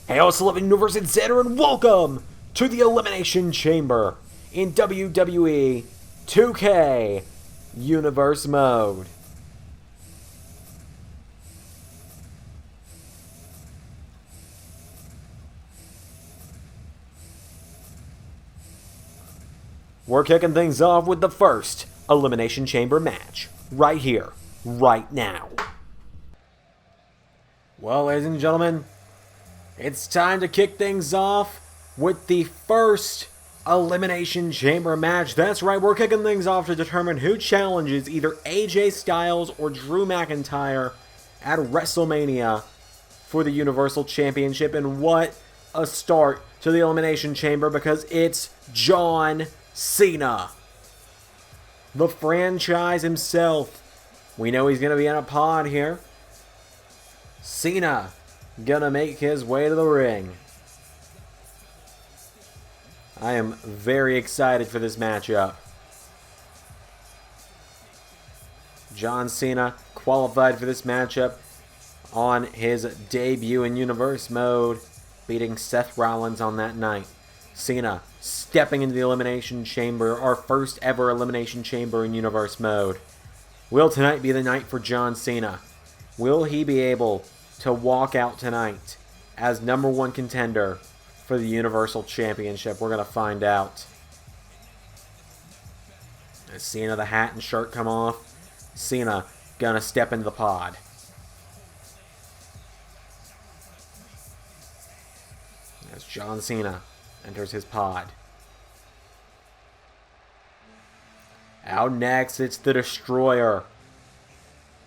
Hey, also living universe etc. and welcome to the Elimination Chamber in WWE 2K Universe Mode. We're kicking things off with the first Elimination Chamber match, right here, right now. Well, ladies and gentlemen, it's time to kick things off with the first Elimination Chamber match. That's right, we're kicking things off to determine who challenges either AJ Styles or Drew McIntyre at WrestleMania for the Universal Championship. And what a start to the Elimination Chamber, because it's John Cena, the franchise himself. We know he's going to be in a pod here. Cena gonna make his way to the ring. I am very excited for this matchup. John Cena qualified for this matchup on his debut in Universe Mode, beating Seth Rollins on that night. Cena stepping into the Elimination Chamber, our first ever Elimination Chamber in Universe Mode. Will tonight be the night for John Cena? Will he be able to walk out tonight as #1 contender for the Universal Championship? We're going to find out. As Cena, the hat and shirt come off, Cena going to step into the pod. As John Cena enters his pod. Out next, it's the Destroyer,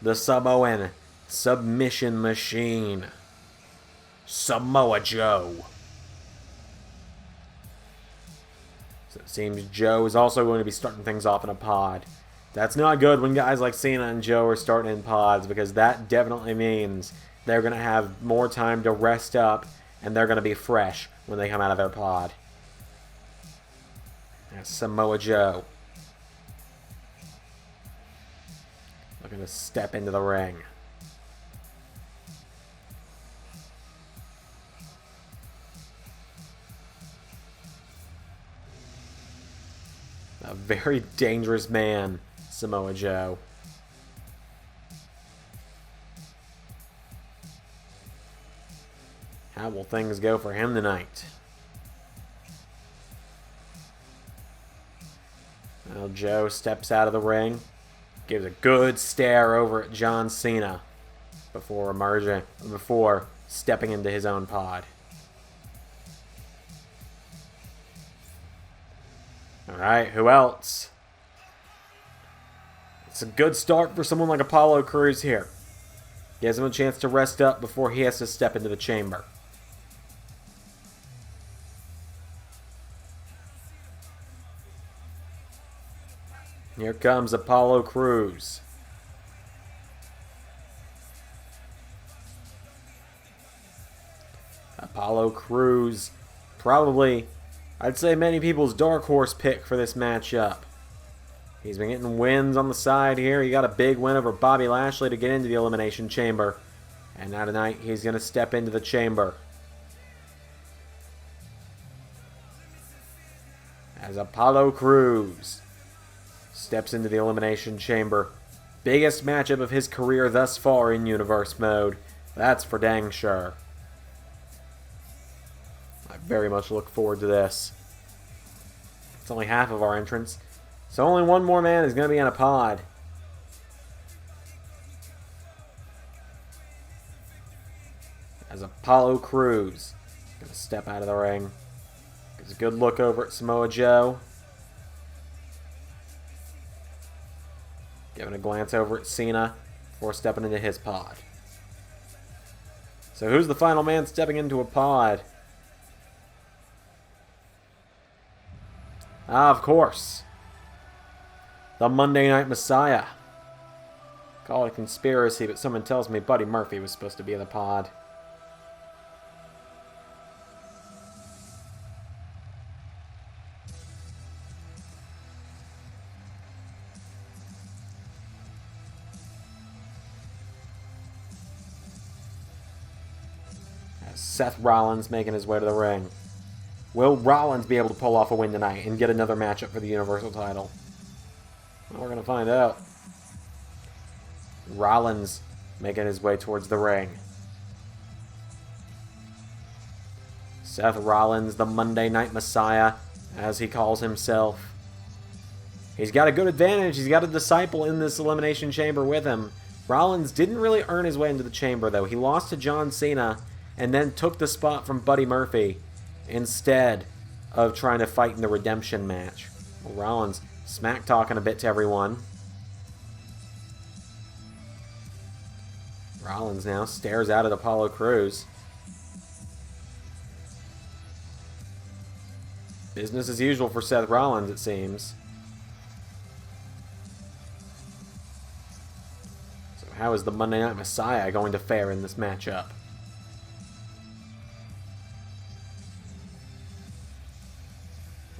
the Samoan Submission Machine, Samoa Joe. So it seems Joe is also going to be starting things off in a pod. That's not good when guys like Cena and Joe are starting in pods, because that definitely means they're going to have more time to rest up and they're going to be fresh when they come out of their pod. That's Samoa Joe looking to step into the ring. A very dangerous man, Samoa Joe. How will things go for him tonight? Well, Joe steps out of the ring, gives a good stare over at John Cena before stepping into his own pod. Alright, who else? It's a good start for someone like Apollo Crews here. Gives him a chance to rest up before he has to step into the chamber. Here comes Apollo Crews. Apollo Crews, probably, I'd say, many people's dark horse pick for this matchup. He's been getting wins on the side here. He got a big win over Bobby Lashley to get into the Elimination Chamber. And now tonight he's going to step into the chamber as Apollo Crews steps into the Elimination Chamber. Biggest matchup of his career thus far in Universe Mode. That's for dang sure. I very much look forward to this. It's only half of our entrance, so only one more man is going to be in a pod. As Apollo Crews going to step out of the ring. Gives a good look over at Samoa Joe. Giving a glance over at Cena before stepping into his pod. So who's the final man stepping into a pod? Of course, the Monday Night Messiah. Call it a conspiracy, but someone tells me Buddy Murphy was supposed to be in the pod. Seth Rollins making his way to the ring. Will Rollins be able to pull off a win tonight and get another matchup for the Universal title? Well, we're going to find out. Rollins making his way towards the ring. Seth Rollins, the Monday Night Messiah, as he calls himself. He's got a good advantage. He's got a disciple in this Elimination Chamber with him. Rollins didn't really earn his way into the chamber, though. He lost to John Cena and then took the spot from Buddy Murphy instead of trying to fight in the redemption match. Well, Rollins smack-talking a bit to everyone. Rollins now stares out at Apollo Crews. Business as usual for Seth Rollins, it seems. So how is the Monday Night Messiah going to fare in this matchup?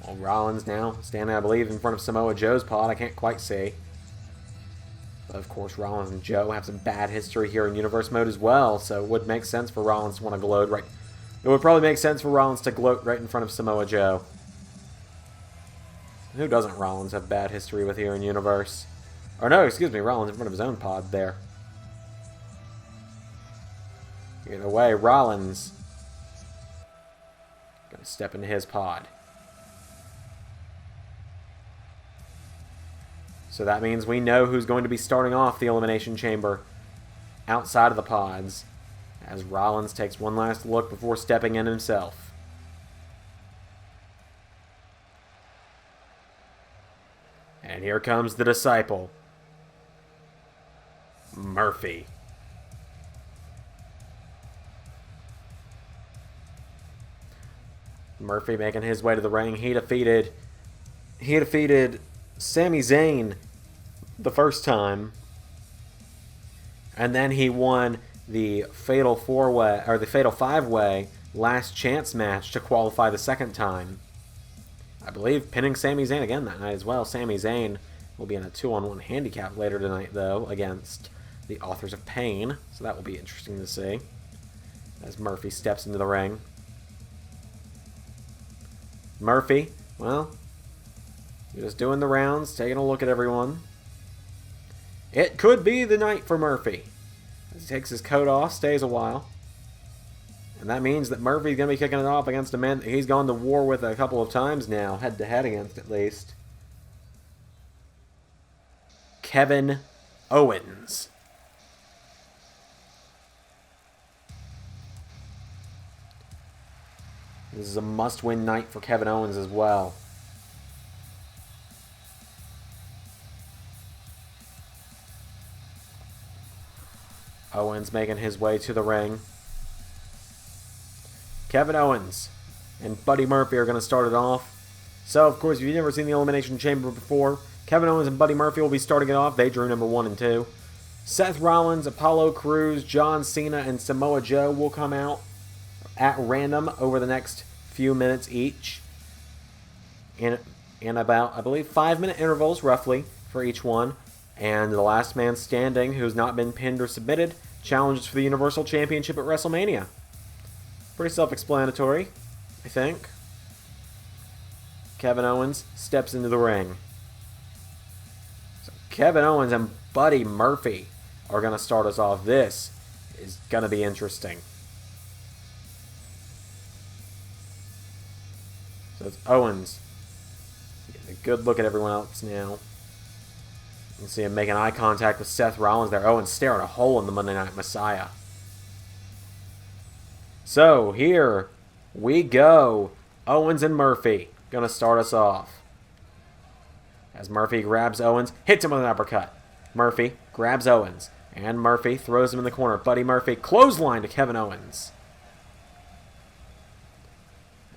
Well, Rollins now standing, I believe, in front of Samoa Joe's pod. I can't quite see. But of course, Rollins and Joe have some bad history here in Universe Mode as well, so it would make sense for Rollins to want to gloat right. It would probably make sense for Rollins to gloat right in front of Samoa Joe. Who doesn't Rollins have bad history with here in Universe? Or no, excuse me, Rollins in front of his own pod there. Either way, Rollins gonna step into his pod. So that means we know who's going to be starting off the Elimination Chamber outside of the pods, as Rollins takes one last look before stepping in himself. And here comes the disciple, Murphy. Murphy making his way to the ring. He defeated Sami Zayn the first time, and then he won the Fatal 4-Way or the Fatal 5-Way Last Chance match to qualify the second time. I believe pinning Sami Zayn again that night as well. Sami Zayn will be in a 2-on-1 handicap later tonight, though, against the Authors of Pain. So that will be interesting to see as Murphy steps into the ring. Murphy, well, just doing the rounds, taking a look at everyone. It could be the night for Murphy. As he takes his coat off, stays a while. And that means that Murphy's going to be kicking it off against a man that he's gone to war with a couple of times now, head-to-head against at least. Kevin Owens. This is a must-win night for Kevin Owens as well. Owens making his way to the ring. Kevin Owens and Buddy Murphy are going to start it off. So, of course, if you've never seen the Elimination Chamber before, Kevin Owens and Buddy Murphy will be starting it off. They drew number 1 and 2. Seth Rollins, Apollo Crews, John Cena, and Samoa Joe will come out at random over the next few minutes each. In about, I believe, 5-minute intervals, roughly, for each one. And the last man standing, who's not been pinned or submitted, challenges for the Universal Championship at WrestleMania. Pretty self-explanatory, I think. Kevin Owens steps into the ring. So Kevin Owens and Buddy Murphy are going to start us off. This is going to be interesting. So it's Owens. Getting a good look at everyone else now. You can see him making eye contact with Seth Rollins there. Owens staring a hole in the Monday Night Messiah. So, here we go. Owens and Murphy going to start us off. As Murphy grabs Owens, hits him with an uppercut. Murphy grabs Owens, and Murphy throws him in the corner. Buddy Murphy clothesline to Kevin Owens.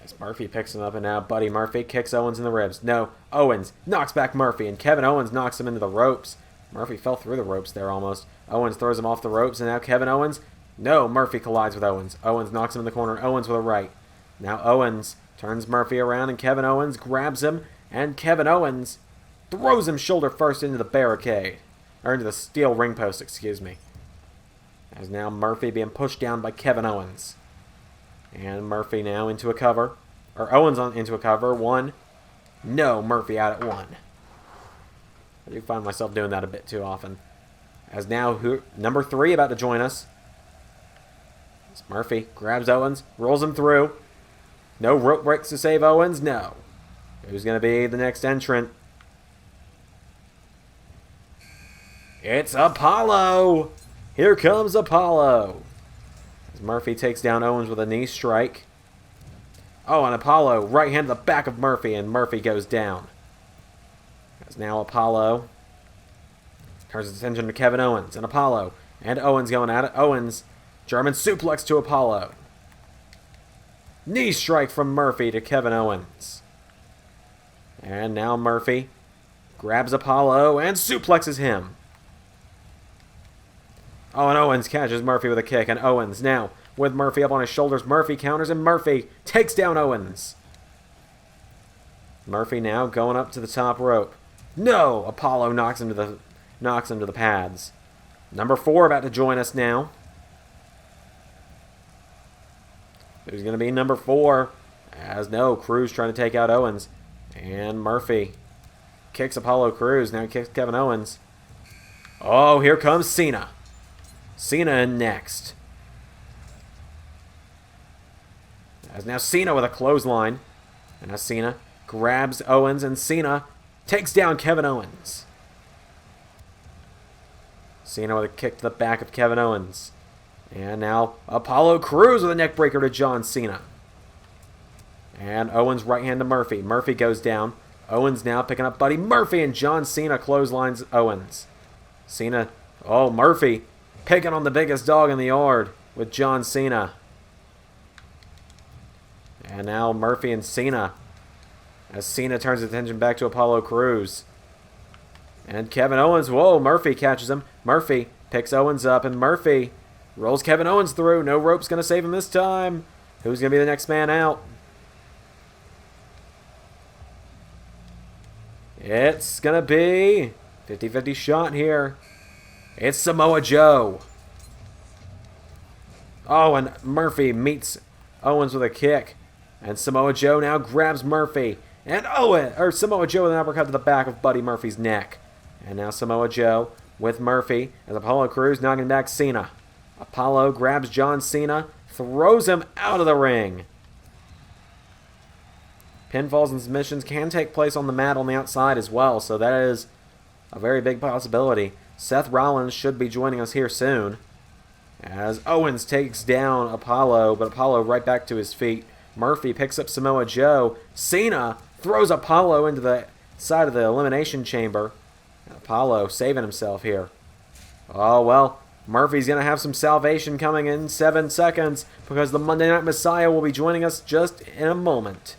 As Murphy picks him up, and now Buddy Murphy kicks Owens in the ribs. No, Owens knocks back Murphy, and Kevin Owens knocks him into the ropes. Murphy fell through the ropes there almost. Owens throws him off the ropes, and now Kevin Owens... No, Murphy collides with Owens. Owens knocks him in the corner. Owens with a right. Now Owens turns Murphy around, and Kevin Owens grabs him, and Kevin Owens throws him shoulder first into the barricade. Or into the steel ring post, excuse me. As now Murphy being pushed down by Kevin Owens. And Murphy now into a cover. Or Owens into a cover. 1. No, Murphy out at 1. I do find myself doing that a bit too often. As now, number 3 about to join us. It's Murphy grabs Owens, rolls him through. No rope breaks to save Owens? No. Who's going to be the next entrant? It's Apollo! Here comes Apollo! As Murphy takes down Owens with a knee strike. Oh, and Apollo right hand to the back of Murphy, and Murphy goes down. As now Apollo turns his attention to Kevin Owens, and Apollo and Owens going at it. Owens, German suplex to Apollo. Knee strike from Murphy to Kevin Owens. And now Murphy grabs Apollo and suplexes him. Oh, and Owens catches Murphy with a kick, and Owens now with Murphy up on his shoulders. Murphy counters, and Murphy takes down Owens. Murphy now going up to the top rope. No! Apollo knocks him to the pads. Number 4 about to join us now. Who's going to be number 4? As no, Cruz trying to take out Owens. And Murphy kicks Apollo Crews. Now he kicks Kevin Owens. Oh, here comes Cena. Cena in next. As now Cena with a clothesline. And now Cena grabs Owens, and Cena takes down Kevin Owens. Cena with a kick to the back of Kevin Owens. And now Apollo Crews with a neckbreaker to John Cena. And Owens right hand to Murphy. Murphy goes down. Owens now picking up Buddy Murphy, and John Cena clotheslines Owens. Cena, oh, Murphy picking on the biggest dog in the yard with John Cena. And now Murphy and Cena, as Cena turns his attention back to Apollo Crews. And Kevin Owens, whoa, Murphy catches him. Murphy picks Owens up, and Murphy rolls Kevin Owens through. No rope's going to save him this time. Who's going to be the next man out? It's going to be 50-50 shot here. It's Samoa Joe. Oh, and Murphy meets Owens with a kick. And Samoa Joe now grabs Murphy. And Samoa Joe with an uppercut to the back of Buddy Murphy's neck. And now Samoa Joe with Murphy as Apollo Crews knocking back Cena. Apollo grabs John Cena, throws him out of the ring. Pinfalls and submissions can take place on the mat on the outside as well, so that is a very big possibility. Seth Rollins should be joining us here soon, as Owens takes down Apollo, but Apollo right back to his feet. Murphy picks up Samoa Joe. Cena throws Apollo into the side of the Elimination Chamber. Apollo saving himself here. Oh, well, Murphy's going to have some salvation coming in 7 seconds, because the Monday Night Messiah will be joining us just in a moment.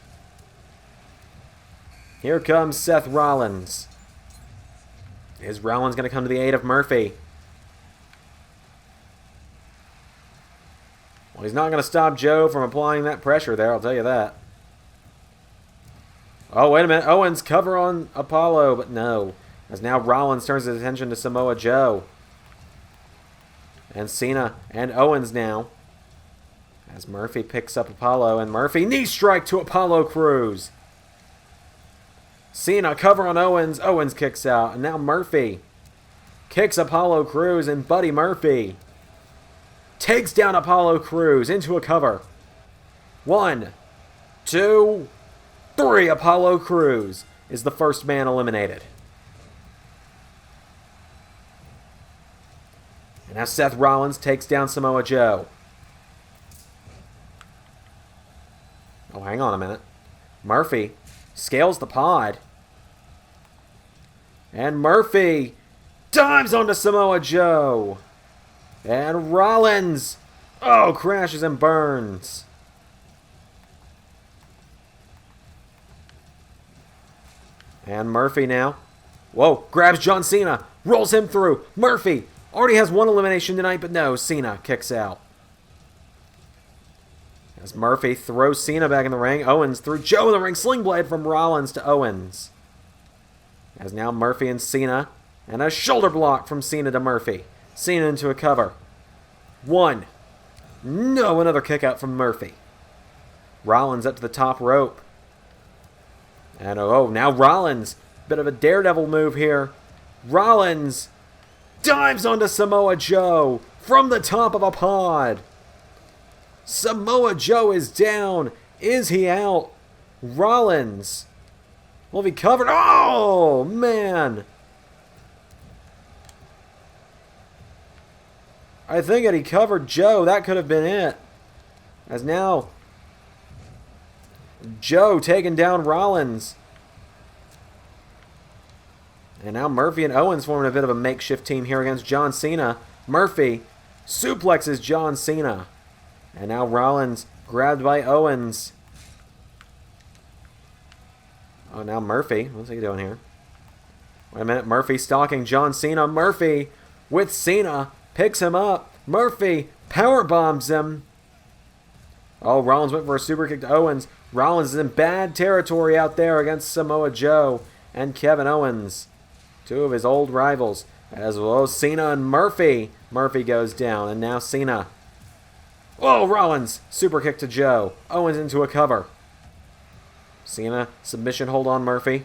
Here comes Seth Rollins. Is Rollins going to come to the aid of Murphy? Well, he's not going to stop Joe from applying that pressure there, I'll tell you that. Oh, wait a minute. Owens cover on Apollo, but no. As now Rollins turns his attention to Samoa Joe. And Cena and Owens now. As Murphy picks up Apollo, and Murphy knee strike to Apollo Crews. Cena cover on Owens. Owens kicks out. And now Murphy kicks Apollo Crews, and Buddy Murphy takes down Apollo Crews into a cover. 1, 2, 3. Apollo Crews is the first man eliminated. And now Seth Rollins takes down Samoa Joe. Oh, hang on a minute. Murphy scales the pod. And Murphy dives onto Samoa Joe. And Rollins, crashes and burns. And Murphy now, grabs John Cena, rolls him through. Murphy already has one elimination tonight, but no, Cena kicks out. As Murphy throws Cena back in the ring, Owens threw Joe in the ring, sling blade from Rollins to Owens. As now Murphy and Cena, and a shoulder block from Cena to Murphy. Cena into a cover. 1. No, another kick out from Murphy. Rollins up to the top rope. And oh, now Rollins. Bit of a daredevil move here. Rollins dives onto Samoa Joe from the top of a pod. Samoa Joe is down. Is he out? Rollins will be covered. Oh, man. I think that he covered Joe. That could have been it. As now, Joe taking down Rollins. And now Murphy and Owens forming a bit of a makeshift team here against John Cena. Murphy suplexes John Cena. And now Rollins grabbed by Owens. Oh, now Murphy. What's he doing here? Wait a minute. Murphy stalking John Cena. Murphy with Cena. Picks him up. Murphy power bombs him. Oh, Rollins went for a super kick to Owens. Rollins is in bad territory out there against Samoa Joe and Kevin Owens. Two of his old rivals. As well as Cena and Murphy. Murphy goes down. And now Cena. Oh, Rollins. Super kick to Joe. Owens into a cover. Cena, submission hold on Murphy.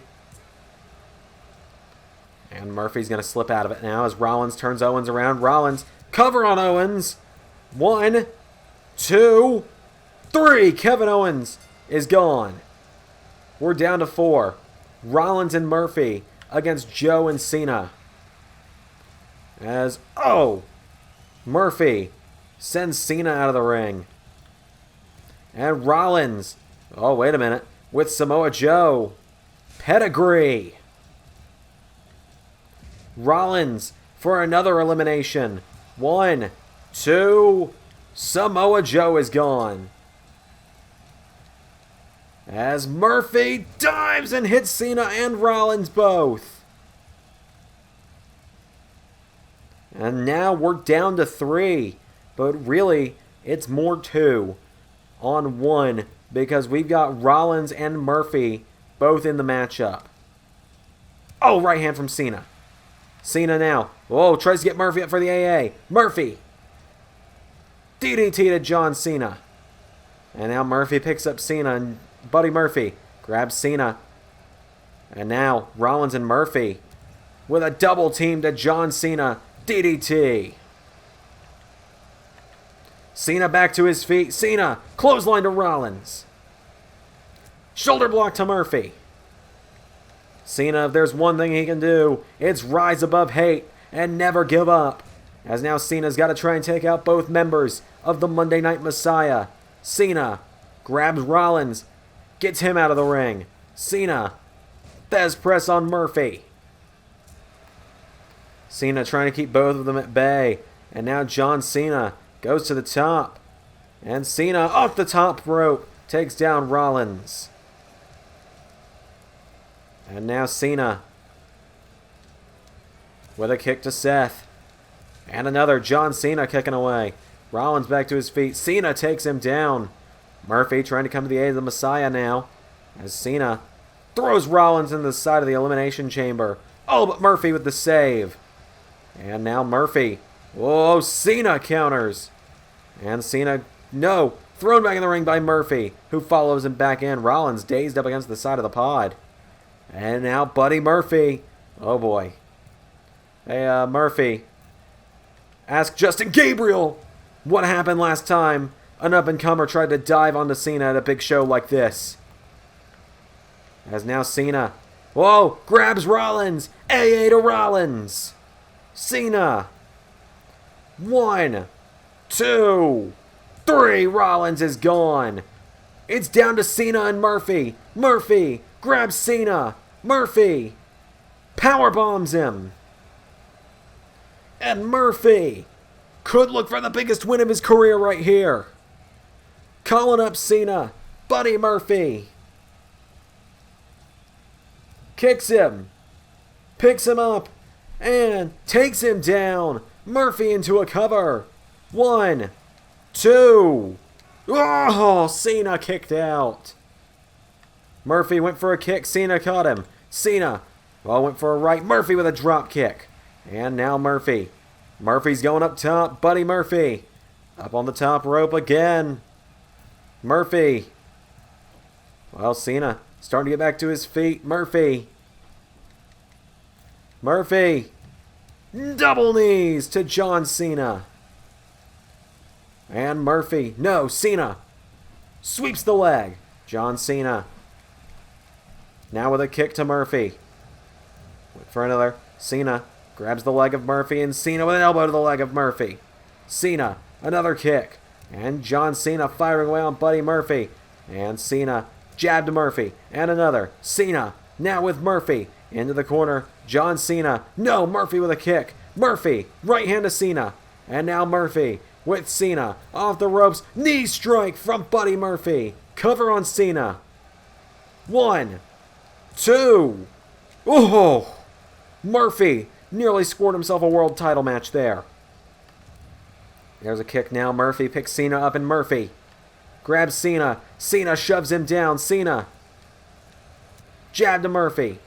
And Murphy's going to slip out of it now as Rollins turns Owens around. Rollins, cover on Owens. 1, 2, 3. Kevin Owens is gone. We're down to 4. Rollins and Murphy against Joe and Cena. As, oh, Murphy sends Cena out of the ring. And Rollins, oh, wait a minute, with Samoa Joe. Pedigree. Rollins for another elimination. 1, 2. Samoa Joe is gone. As Murphy dives and hits Cena and Rollins both. And now we're down to 3. But really, it's more 2 on 1 because we've got Rollins and Murphy both in the matchup. Oh, right hand from Cena. Cena now. Oh, tries to get Murphy up for the AA. Murphy. DDT to John Cena. And now Murphy picks up Cena and Buddy Murphy grabs Cena. And now Rollins and Murphy with a double team to John Cena. DDT. Cena back to his feet. Cena, clothesline to Rollins. Shoulder block to Murphy. Cena, if there's one thing he can do, it's rise above hate and never give up. As now Cena's got to try and take out both members of the Monday Night Messiah. Cena grabs Rollins, gets him out of the ring. Cena, Thez press on Murphy. Cena trying to keep both of them at bay. And now John Cena goes to the top. And Cena off the top rope takes down Rollins. And now Cena with a kick to Seth. And another John Cena kicking away. Rollins back to his feet. Cena takes him down. Murphy trying to come to the aid of the Messiah now. As Cena throws Rollins into the side of the Elimination Chamber. Oh, but Murphy with the save. And now Murphy. Whoa, Cena counters. And Cena, no, thrown back in the ring by Murphy, who follows him back in. Rollins dazed up against the side of the pod. And now Buddy Murphy. Oh boy. Hey, Murphy. Ask Justin Gabriel what happened last time an up-and-comer tried to dive onto Cena at a big show like this. As now Cena, whoa, grabs Rollins. AA to Rollins. Cena. 1, 2, 3. Rollins is gone. It's down to Cena and Murphy. Murphy grabs Cena. Murphy power bombs him. And Murphy could look for the biggest win of his career right here. Calling up Cena. Buddy Murphy. Kicks him. Picks him up. And takes him down. Murphy into a cover. 1, 2. Oh, Cena kicked out. Murphy went for a kick. Cena caught him. Cena went for a right. Murphy with a drop kick. And now Murphy. Murphy's going up top. Buddy Murphy. Up on the top rope again. Murphy Well, Cena starting to get back to his feet. Murphy. Double knees to John Cena. And Murphy. No, Cena. Sweeps the leg. John Cena. Now with a kick to Murphy. Wait for another. Cena grabs the leg of Murphy, and Cena with an elbow to the leg of Murphy. Cena, another kick. And John Cena firing away on Buddy Murphy. And Cena jab to Murphy. And another. Cena now with Murphy. Into the corner. John Cena. No, Murphy with a kick. Murphy, right hand to Cena. And now Murphy with Cena. Off the ropes. Knee strike from Buddy Murphy. Cover on Cena. 1, 2. Oh! Murphy nearly scored himself a world title match there. There's a kick now. Murphy picks Cena up, and Murphy grabs Cena. Cena shoves him down. Cena. Jab to Murphy.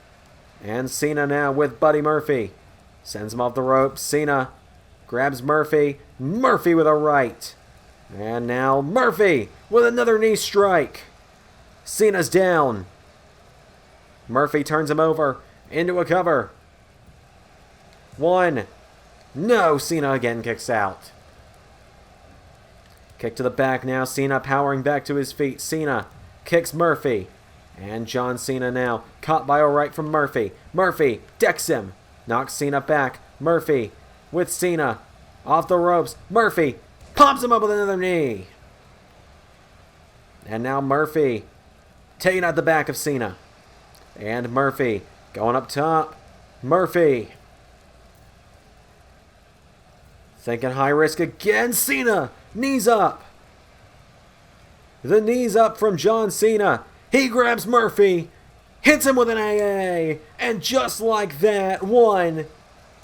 And Cena now with Buddy Murphy. Sends him off the ropes. Cena grabs Murphy. Murphy with a right. And now Murphy with another knee strike. Cena's down. Murphy turns him over into a cover. 1. No, Cena again kicks out. Kick to the back now. Cena powering back to his feet. Cena kicks Murphy. And John Cena now caught by a right from Murphy. Murphy decks him. Knocks Cena back. Murphy with Cena. Off the ropes. Murphy pops him up with another knee. And now Murphy taking out the back of Cena. And Murphy going up top. Murphy thinking high risk again. Cena knees up. The knees up from John Cena. He grabs Murphy, hits him with an AA, and just like that, 1,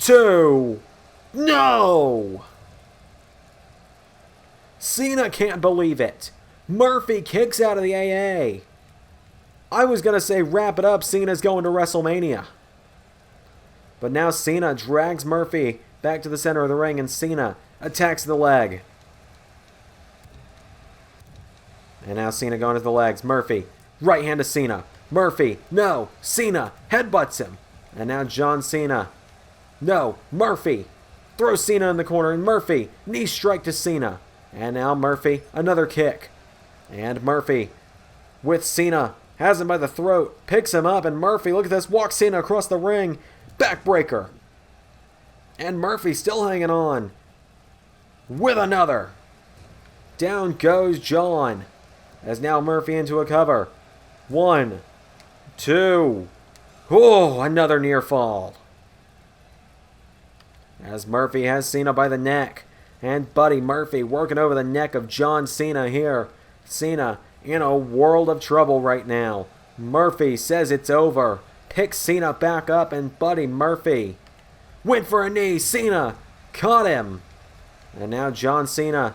2, no! Cena can't believe it. Murphy kicks out of the AA. I was going to say wrap it up, Cena's going to WrestleMania. But now Cena drags Murphy back to the center of the ring, and Cena attacks the leg. And now Cena going to the legs. Murphy, right hand to Cena. Murphy, no. Cena headbutts him. And now John Cena. No. Murphy throws Cena in the corner, and Murphy knee strike to Cena. And now Murphy, another kick. And Murphy with Cena. Has him by the throat. Picks him up, and Murphy, look at this, walks Cena across the ring. Backbreaker. And Murphy still hanging on. With another. Down goes John. As now Murphy into a cover. 1, 2. Oh, another near fall. As Murphy has Cena by the neck. And Buddy Murphy working over the neck of John Cena here. Cena in a world of trouble right now. Murphy says it's over. Picks Cena back up, and Buddy Murphy went for a knee. Cena caught him. And now John Cena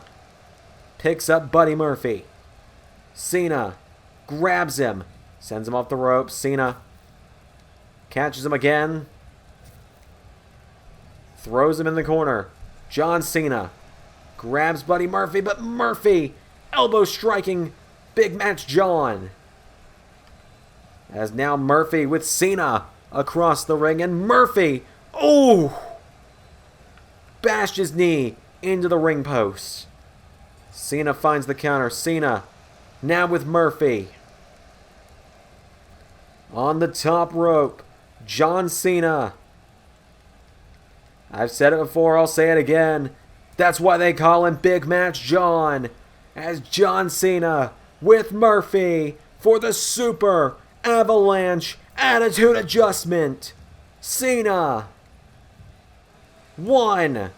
picks up Buddy Murphy. Cena grabs him. Sends him off the ropes. Cena catches him again. Throws him in the corner. John Cena grabs Buddy Murphy, but Murphy elbow striking Big Match John. As now Murphy with Cena across the ring, and Murphy, bashed his knee into the ring post. Cena finds the counter. Cena now with Murphy. On the top rope, John Cena. I've said it before, I'll say it again. That's why they call him Big Match John. As John Cena with Murphy for the Super Avalanche Attitude Adjustment. Cena. 1,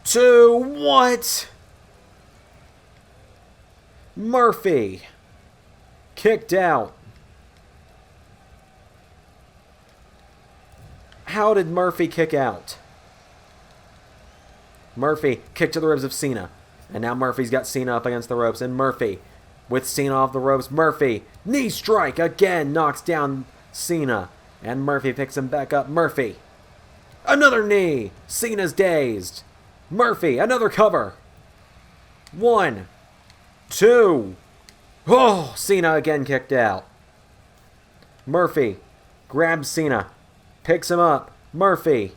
2, what? Murphy kicked out. How did Murphy kick out? Murphy kicked to the ribs of Cena. And now Murphy's got Cena up against the ropes. And Murphy with Cena off the ropes. Murphy, knee strike again, knocks down Cena. And Murphy picks him back up. Murphy, another knee. Cena's dazed. Murphy, another cover. 1, 2. Oh, Cena again kicked out. Murphy grabs Cena. Picks him up. Murphy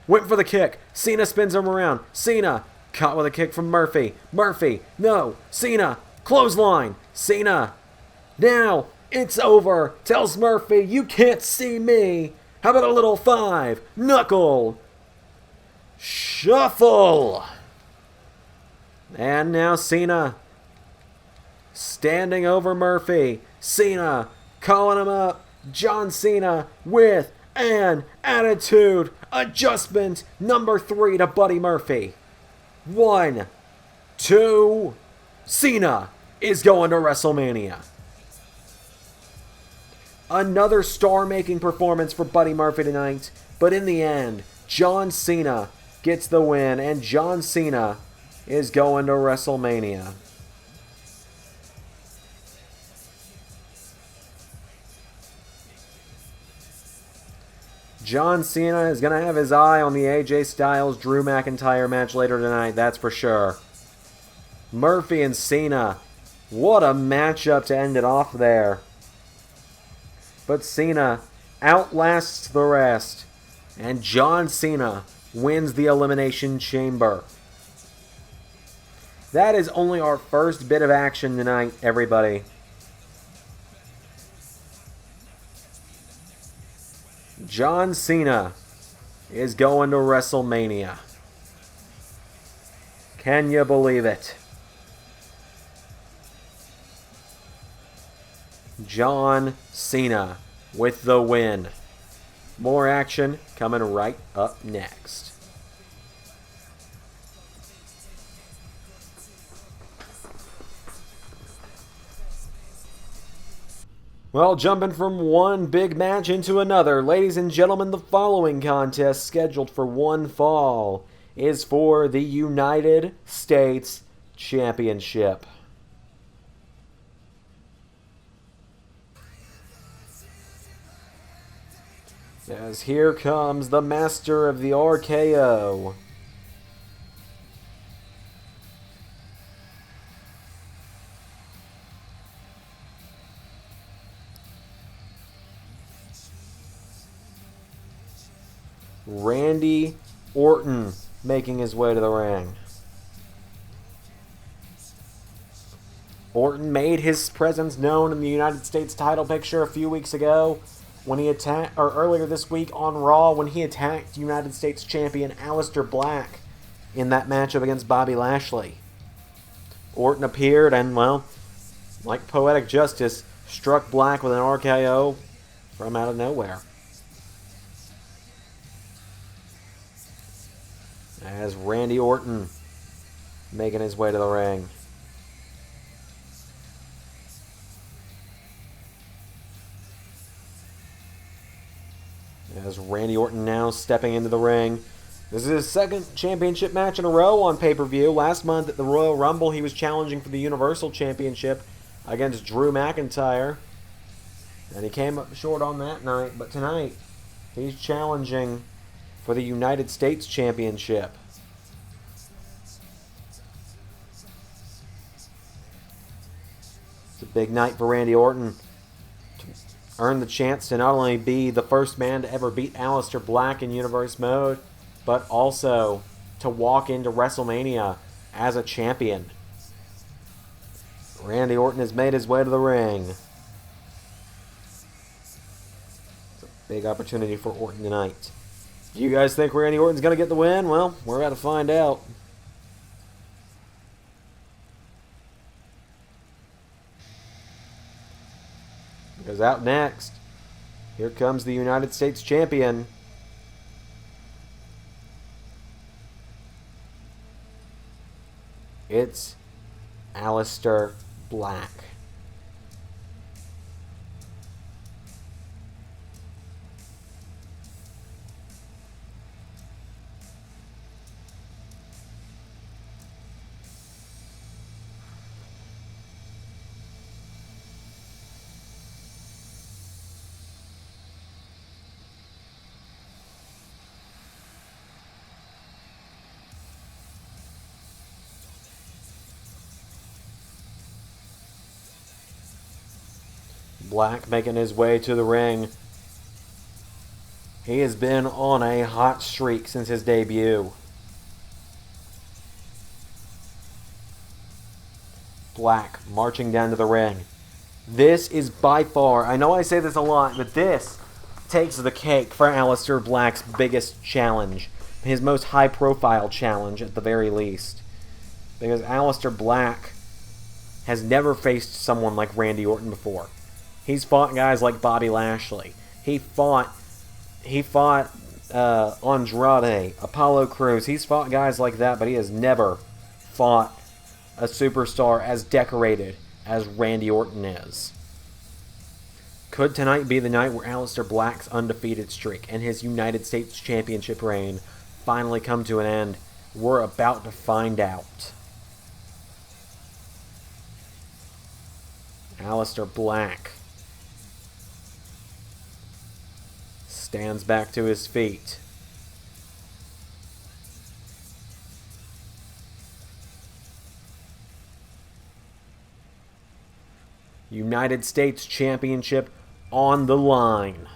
went for the kick. Cena spins him around. Cena caught with a kick from Murphy. Murphy, no. Cena, clothesline. Cena, now it's over. Tells Murphy, you can't see me. How about a little 5? Knuckle. Shuffle. And now Cena standing over Murphy. Cena calling him up. John Cena with an attitude adjustment number 3 to Buddy Murphy. 1, 2, Cena is going to WrestleMania. Another star-making performance for Buddy Murphy tonight, but in the end, John Cena gets the win, and John Cena is going to WrestleMania. John Cena is going to have his eye on the AJ Styles-Drew McIntyre match later tonight, that's for sure. Murphy and Cena, what a matchup to end it off there. But Cena outlasts the rest, and John Cena wins the Elimination Chamber. That is only our first bit of action tonight, everybody. John Cena is going to WrestleMania. Can you believe it? John Cena with the win. More action coming right up next. Well, jumping from one big match into another, ladies and gentlemen, the following contest scheduled for one fall is for the United States Championship. As here comes the master of the RKO. Randy Orton making his way to the ring. Orton made his presence known in the United States title picture a few weeks ago when he attacked, or earlier this week on Raw, when he attacked United States champion Aleister Black in that matchup against Bobby Lashley. Orton appeared and, well, like poetic justice, struck Black with an RKO from out of nowhere. As Randy Orton making his way to the ring. As Randy Orton now stepping into the ring. This is his second championship match in a row on pay-per-view. Last month at the Royal Rumble, he was challenging for the Universal Championship against Drew McIntyre. And he came up short on that night. But tonight, he's challenging for the United States Championship. It's a big night for Randy Orton to earn the chance to not only be the first man to ever beat Aleister Black in Universe Mode, but also to walk into WrestleMania as a champion. Randy Orton has made his way to the ring. It's a big opportunity for Orton tonight. Do you guys think Randy Orton's going to get the win? Well, we're about to find out. Because out next, here comes the United States Champion. It's Aleister Black. Black making his way to the ring. He has been on a hot streak since his debut. Black marching down to the ring. This is by far, I know I say this a lot, but this takes the cake for Aleister Black's biggest challenge. His most high-profile challenge, at the very least. Because Aleister Black has never faced someone like Randy Orton before. He's fought guys like Bobby Lashley. He fought Andrade, Apollo Crews. He's fought guys like that, but he has never fought a superstar as decorated as Randy Orton is. Could tonight be the night where Aleister Black's undefeated streak and his United States Championship reign finally come to an end? We're about to find out. Aleister Black stands back to his feet. United States Championship on the line.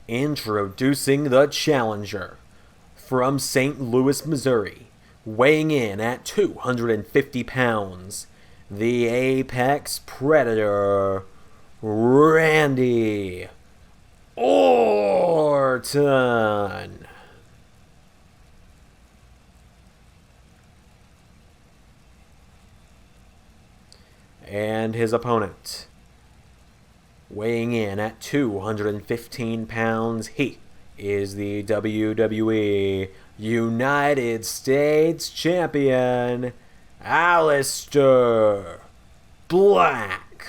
Introducing the challenger from St. Louis, Missouri, weighing in at 250 pounds, the Apex Predator, Randy Orton. And his opponent, weighing in at 215 pounds, he is the WWE United States Champion, Aleister Black.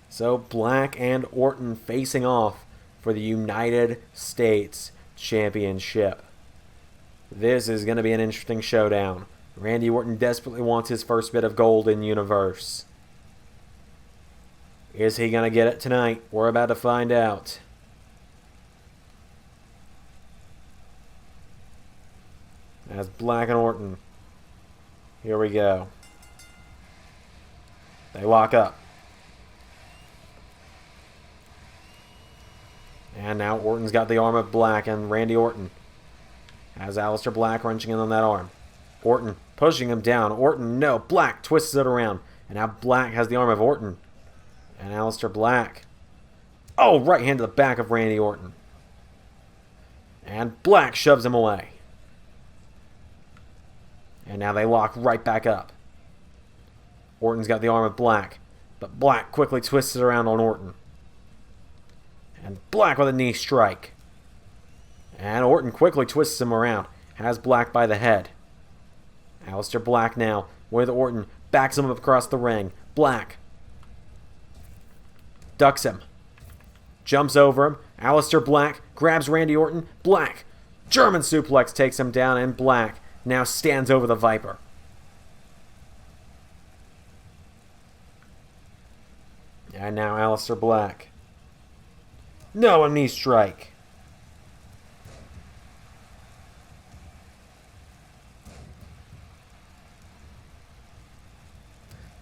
So Black and Orton facing off for the United States Championship. This is going to be an interesting showdown. Randy Orton desperately wants his first bit of gold in Universe. Is he going to get it tonight? We're about to find out. As Black and Orton. Here we go. They lock up. And now Orton's got the arm of Black, and Randy Orton has Aleister Black wrenching in on that arm. Orton pushing him down. Orton, no. Black twists it around. And now Black has the arm of Orton. And Aleister Black. Oh, right hand to the back of Randy Orton. And Black shoves him away. And now they lock right back up. Orton's got the arm of Black. But Black quickly twists it around on Orton. And Black with a knee strike. And Orton quickly twists him around. Has Black by the head. Aleister Black now with Orton. Backs him up across the ring. Black ducks him. Jumps over him. Aleister Black grabs Randy Orton. Black German suplex takes him down. And Black now stands over the Viper. And now Aleister Black. No, a knee strike.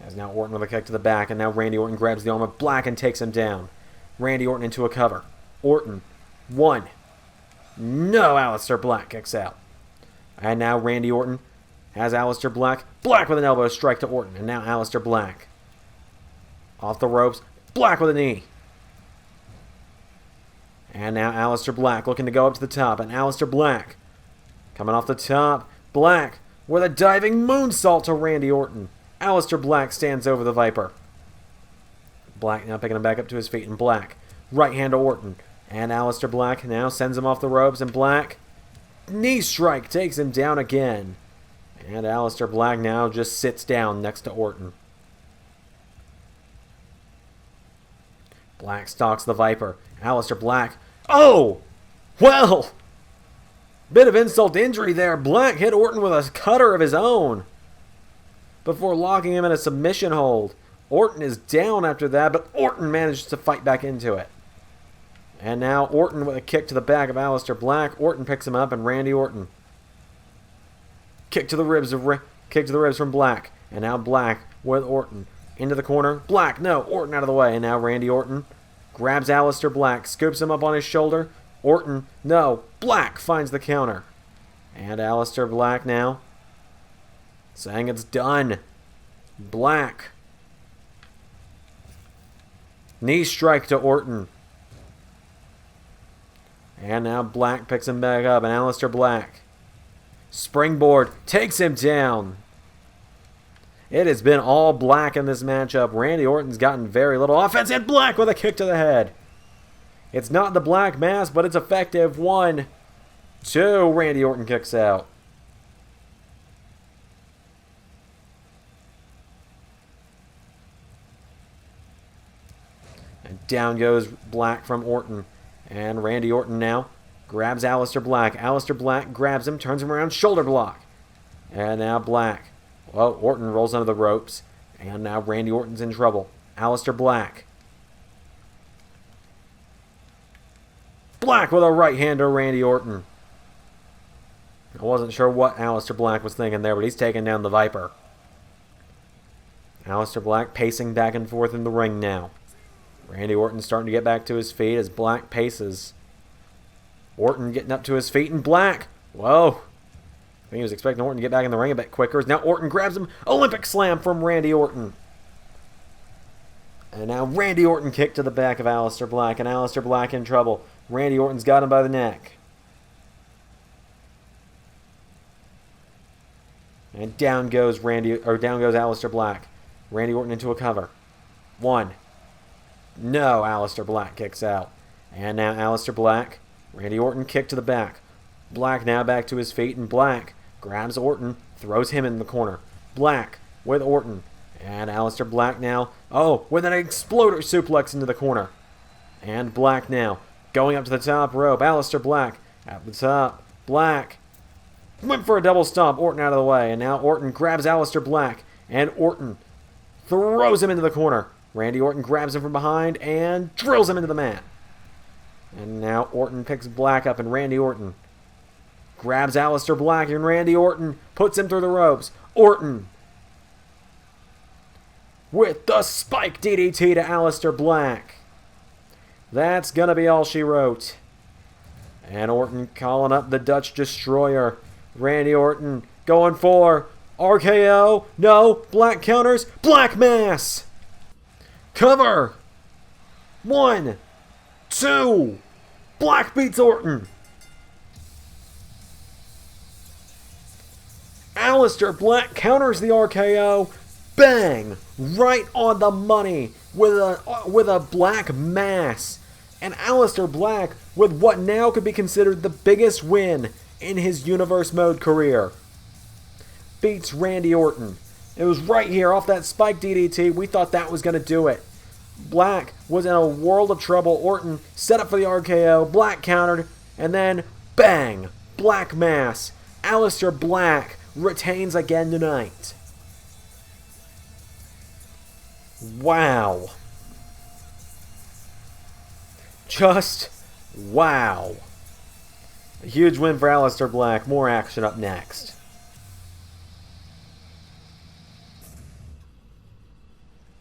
As now Orton with a kick to the back, and now Randy Orton grabs the arm of Black and takes him down. Randy Orton into a cover. Orton, one. No, Aleister Black kicks out. And now Randy Orton has Aleister Black. Black with an elbow strike to Orton, and now Aleister Black. Off the ropes. Black with a knee. And now Aleister Black looking to go up to the top, and Aleister Black coming off the top. Black with a diving moonsault to Randy Orton. Aleister Black stands over the Viper. Black now picking him back up to his feet, and Black right hand to Orton. And Aleister Black now sends him off the ropes, and Black knee strike takes him down again. And Aleister Black now just sits down next to Orton. Black stalks the Viper. Aleister Black. Oh! Well! Bit of insult to injury there. Black hit Orton with a cutter of his own before locking him in a submission hold. Orton is down after that, but Orton manages to fight back into it. And now Orton with a kick to the back of Aleister Black. Orton picks him up, and Randy Orton. Kick to the ribs from Black. And now Black with Orton. Into the corner. Black, no. Orton out of the way. And now Randy Orton grabs Aleister Black. Scoops him up on his shoulder. Orton, no. Black finds the counter. And Aleister Black now saying it's done. Black. Knee strike to Orton. And now Black picks him back up. And Aleister Black. Springboard takes him down. It has been all Black in this matchup. Randy Orton's gotten very little offense. And Black with a kick to the head. It's not the Black Mass, but it's effective. 1, 2. Randy Orton kicks out. And down goes Black from Orton. And Randy Orton now grabs Aleister Black. Aleister Black grabs him, turns him around, shoulder block. And now Black. Well, Orton rolls under the ropes. And now Randy Orton's in trouble. Aleister Black. Black with a right hand to Randy Orton. I wasn't sure what Aleister Black was thinking there, but he's taking down the Viper. Aleister Black pacing back and forth in the ring now. Randy Orton starting to get back to his feet as Black paces. Orton getting up to his feet, and Black. Whoa. I think he was expecting Orton to get back in the ring a bit quicker. Now Orton grabs him. Olympic slam from Randy Orton. And now Randy Orton kicked to the back of Aleister Black, and Aleister Black in trouble. Randy Orton's got him by the neck. And down goes Aleister Black. Randy Orton into a cover. 1. No, Aleister Black kicks out. And now Aleister Black. Randy Orton kick to the back. Black now back to his feet, and Black grabs Orton, throws him in the corner. Black with Orton. And Aleister Black now, with an exploder suplex into the corner. And Black now going up to the top rope. Aleister Black at the top. Black went for a double stomp. Orton out of the way. And now Orton grabs Aleister Black. And Orton throws him into the corner. Randy Orton grabs him from behind and drills him into the mat. And now Orton picks Black up, and Randy Orton grabs Aleister Black, and Randy Orton puts him through the ropes. Orton with the spike DDT to Aleister Black. That's going to be all she wrote. And Orton calling up the Dutch Destroyer. Randy Orton going for RKO. No. Black counters. Black Mass. Cover. 1, 2. Black beats Orton. Aleister Black counters the RKO. Bang! Right on the money with a Black Mass. And Aleister Black with what now could be considered the biggest win in his Universe Mode career. Beats Randy Orton. It was right here off that spike DDT. We thought that was going to do it. Black was in a world of trouble. Orton set up for the RKO. Black countered. And then, bang! Black Mass. Aleister Black retains again tonight. Wow. Just wow. A huge win for Aleister Black. More action up next.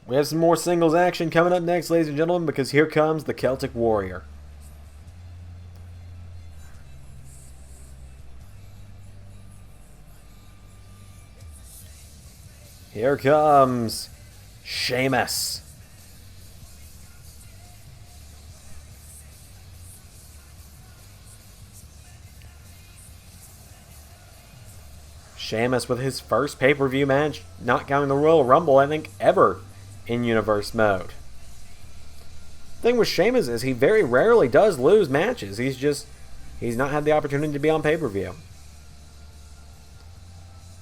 We have some more singles action coming up next, ladies and gentlemen, because here comes the Celtic Warrior. Here comes Sheamus. Sheamus with his first pay-per-view match, not counting the Royal Rumble, I think, ever in Universe Mode. The thing with Sheamus is he very rarely does lose matches. He's not had the opportunity to be on pay-per-view.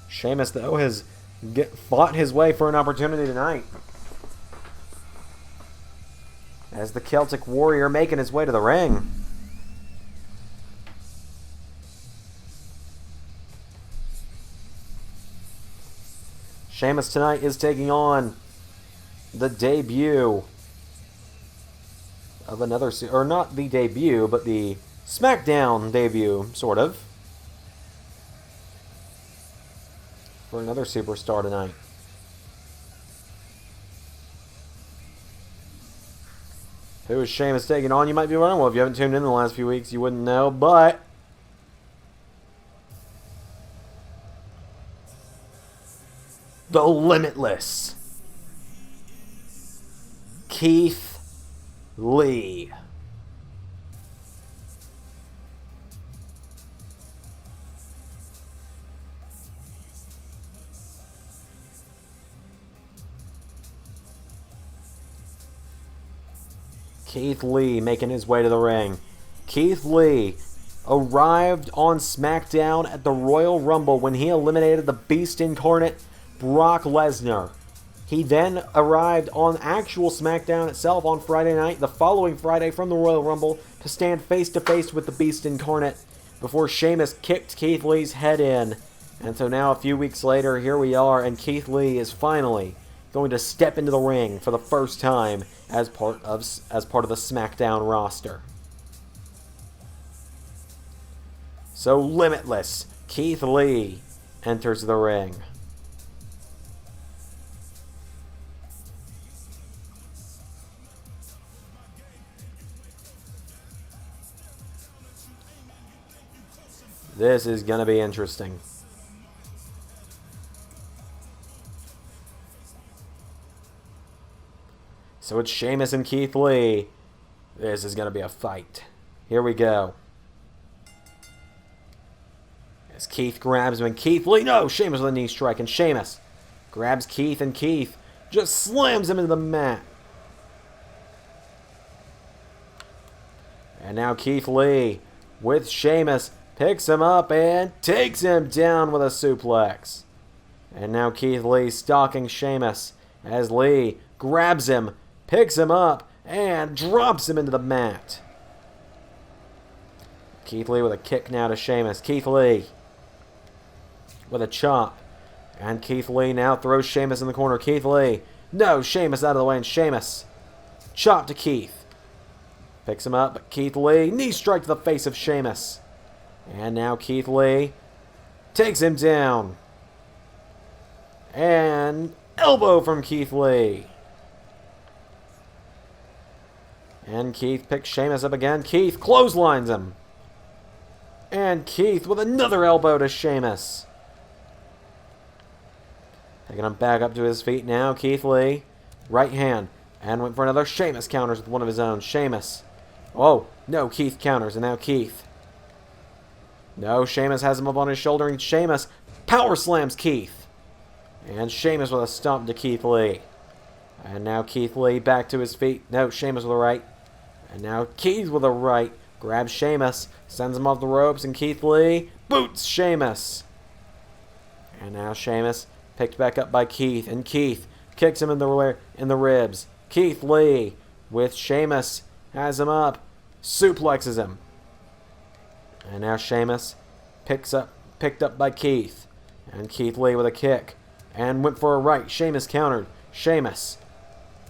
Sheamus, though, has fought his way for an opportunity tonight. As the Celtic Warrior making his way to the ring. Sheamus tonight is taking on the debut of another, or not the debut, but the SmackDown debut, sort of, for another superstar tonight. Who is Sheamus taking on? You might be wondering. Well, if you haven't tuned in the last few weeks, you wouldn't know, but the Limitless Keith Lee. Keith Lee making his way to the ring. Keith Lee arrived on SmackDown at the Royal Rumble when he eliminated the Beast Incarnate, Brock Lesnar. He then arrived on actual SmackDown itself on Friday night, the following Friday from the Royal Rumble, to stand face-to-face with the Beast Incarnate before Sheamus kicked Keith Lee's head in. And so now, a few weeks later, here we are, and Keith Lee is finally going to step into the ring for the first time as part of the SmackDown roster. So Limitless Keith Lee enters the ring. This is going to be interesting. So it's Sheamus and Keith Lee. This is going to be a fight. Here we go. As Keith grabs him, and Keith Lee, no, Sheamus with a knee strike, and Sheamus grabs Keith, and Keith just slams him into the mat. And now Keith Lee with Sheamus picks him up and takes him down with a suplex. And now Keith Lee stalking Sheamus as Lee grabs him, picks him up, and drops him into the mat. Keith Lee with a kick now to Sheamus. Keith Lee with a chop. And Keith Lee now throws Sheamus in the corner. Keith Lee. No, Sheamus out of the way, and Sheamus. Chop to Keith. Picks him up, but Keith Lee. Knee strike to the face of Sheamus. And now Keith Lee takes him down. And elbow from Keith Lee. And Keith picks Sheamus up again. Keith clotheslines him. And Keith with another elbow to Sheamus. Taking him back up to his feet now. Keith Lee. Right hand. And went for another. Sheamus counters with one of his own. Sheamus. Oh, no. Keith counters. And now Keith. No, Sheamus has him up on his shoulder. And Sheamus power slams Keith. And Sheamus with a stomp to Keith Lee. And now Keith Lee back to his feet. No, Sheamus with a right. And now Keith with a right. Grabs Sheamus. Sends him off the ropes. And Keith Lee boots Sheamus. And now Sheamus picked back up by Keith. And Keith kicks him in the ribs. Keith Lee with Sheamus. Has him up. Suplexes him. And now Sheamus picked up by Keith. And Keith Lee with a kick. And went for a right. Sheamus countered. Sheamus.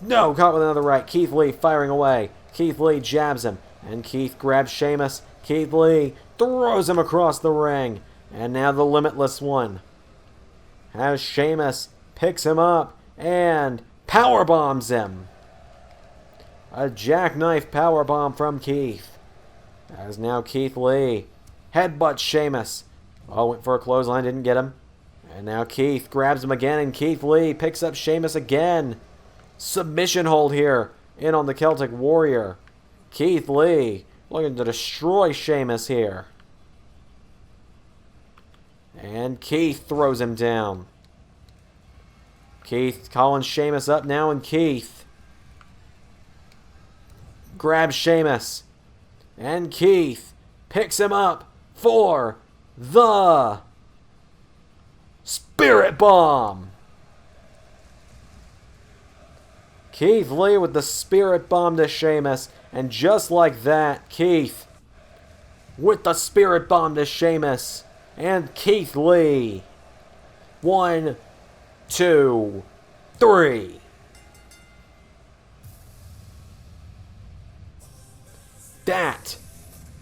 No, caught with another right. Keith Lee firing away. Keith Lee jabs him. And Keith grabs Sheamus. Keith Lee throws him across the ring. And now the Limitless one. As Sheamus picks him up and powerbombs him. A jackknife powerbomb from Keith. As now Keith Lee headbutts Sheamus. Oh, went for a clothesline, didn't get him. And now Keith grabs him again, and Keith Lee picks up Sheamus again. Submission hold here in on the Celtic Warrior. Keith Lee looking to destroy Sheamus here. And Keith throws him down. Keith calling Sheamus up now, and Keith grabs Sheamus. And Keith picks him up for the Spirit Bomb. Keith Lee with the Spirit Bomb to Sheamus. And just like that, Keith with the Spirit Bomb to Sheamus. And Keith Lee. 1, 2, 3.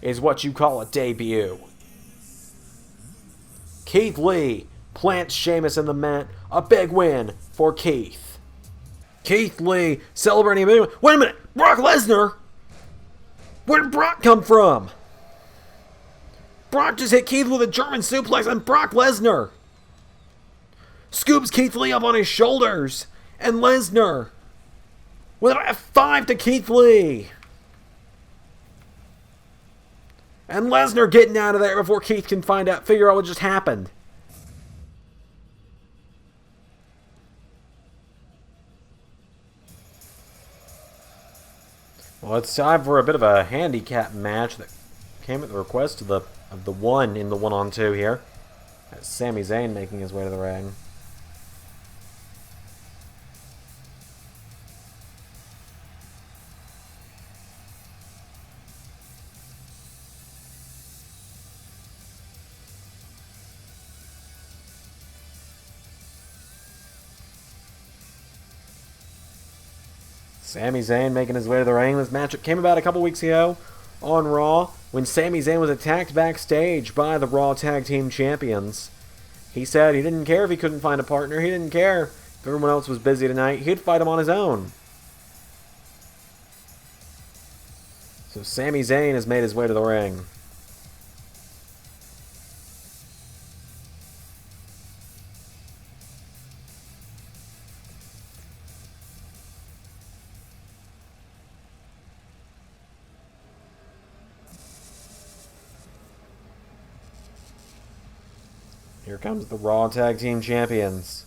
is what you call a debut. Keith Lee plants Sheamus in the mat. A big win for Keith. Keith Lee celebrating a big win. Wait a minute! Brock Lesnar? Where did Brock come from? Brock just hit Keith with a German suplex and Brock Lesnar scoops Keith Lee up on his shoulders. And Lesnar with a F5 to Keith Lee. And Lesnar getting out of there before Keith can figure out what just happened. Well, it's time for a bit of a handicap match that came at the request of the one in the 1-on-2 here. That's Sami Zayn making his way to the ring. Sami Zayn making his way to the ring. This matchup came about a couple weeks ago on Raw when Sami Zayn was attacked backstage by the Raw Tag Team Champions. He said he didn't care if he couldn't find a partner. He didn't care if everyone else was busy tonight. He'd fight him on his own. So Sami Zayn has made his way to the ring. Here comes the Raw Tag Team Champions.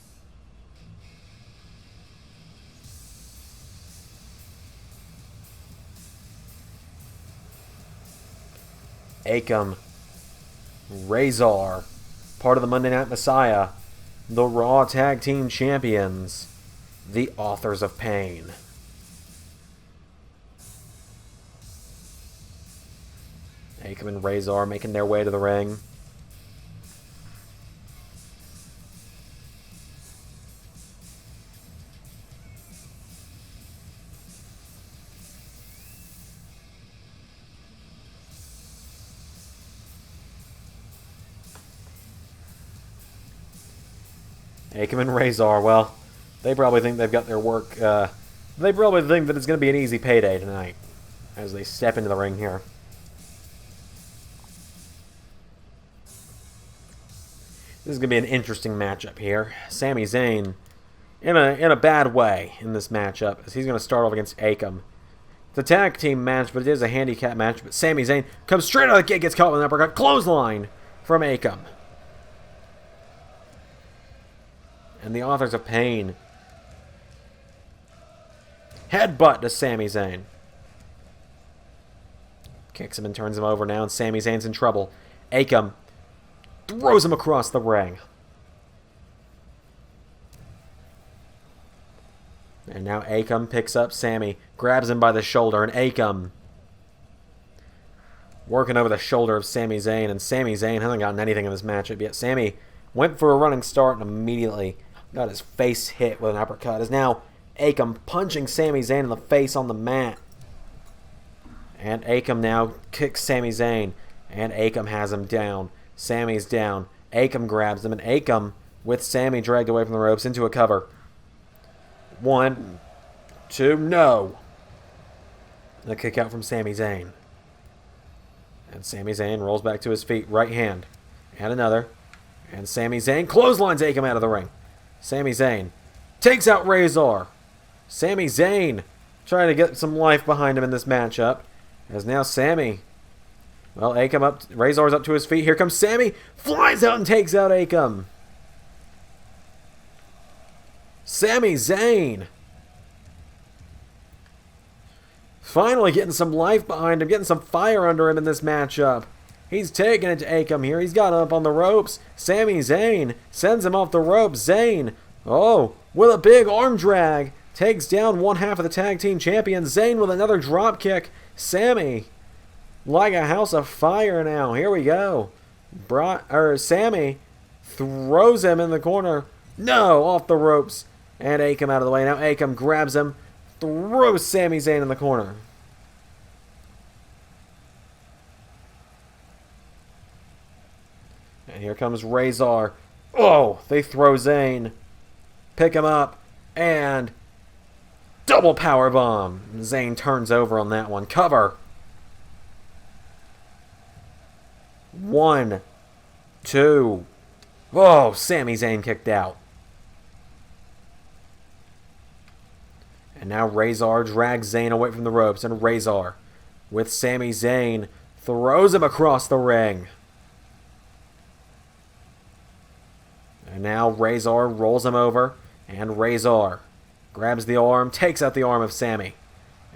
Akam, Razor, part of the Monday Night Messiah, the Raw Tag Team Champions, the Authors of Pain. Akam and Razor making their way to the ring. Akam and Razor, well, they probably think they've got their work, they probably think that it's going to be an easy payday tonight as they step into the ring here. This is going to be an interesting matchup here. Sami Zayn in a bad way in this matchup as he's going to start off against Akam. It's a tag team match, but it is a handicap match. But Sami Zayn comes straight out of the gate, gets caught with an uppercut. Clothesline from Akam. And the Authors of Pain. Headbutt to Sami Zayn. Kicks him and turns him over now, and Sami Zayn's in trouble. Akam throws him across the ring. And now Akam picks up Sami, grabs him by the shoulder, and Akam working over the shoulder of Sami Zayn, and Sami Zayn hasn't gotten anything in this matchup yet. Sami went for a running start and immediately got his face hit with an uppercut. As now Akam punching Sami Zayn in the face on the mat. And Akam now kicks Sami Zayn, and Akam has him down. Sami's down. Akam grabs him, and Akam, with Sami dragged away from the ropes, into a cover. 1, 2, no. A kick out from Sami Zayn. And Sami Zayn rolls back to his feet, right hand. And another. And Sami Zayn clotheslines Akam out of the ring. Sami Zayn takes out Razor. Sami Zayn trying to get some life behind him in this matchup. As now Sami, well, Akam up, Razor's up to his feet. Here comes Sami, flies out and takes out Akam. Sami Zayn finally getting some life behind him, getting some fire under him in this matchup. He's taking it to Akam here. He's got him up on the ropes. Sami Zayn sends him off the ropes. Zayn, oh, with a big arm drag, takes down one half of the tag team champion. Zayn with another drop kick. Sami, like a house of fire now. Here we go. Sami throws him in the corner. No, off the ropes. And Akam out of the way. Now Akam grabs him, throws Sami Zayn in the corner. And here comes Razor. Oh, they throw Zayn. Pick him up. And double power bomb. Zayn turns over on that one. Cover. 1, 2. Oh, Sami Zayn kicked out. And now Razor drags Zayn away from the ropes. And Razor, with Sami Zayn, throws him across the ring. And now Razor rolls him over. And Razor grabs the arm, takes out the arm of Sami.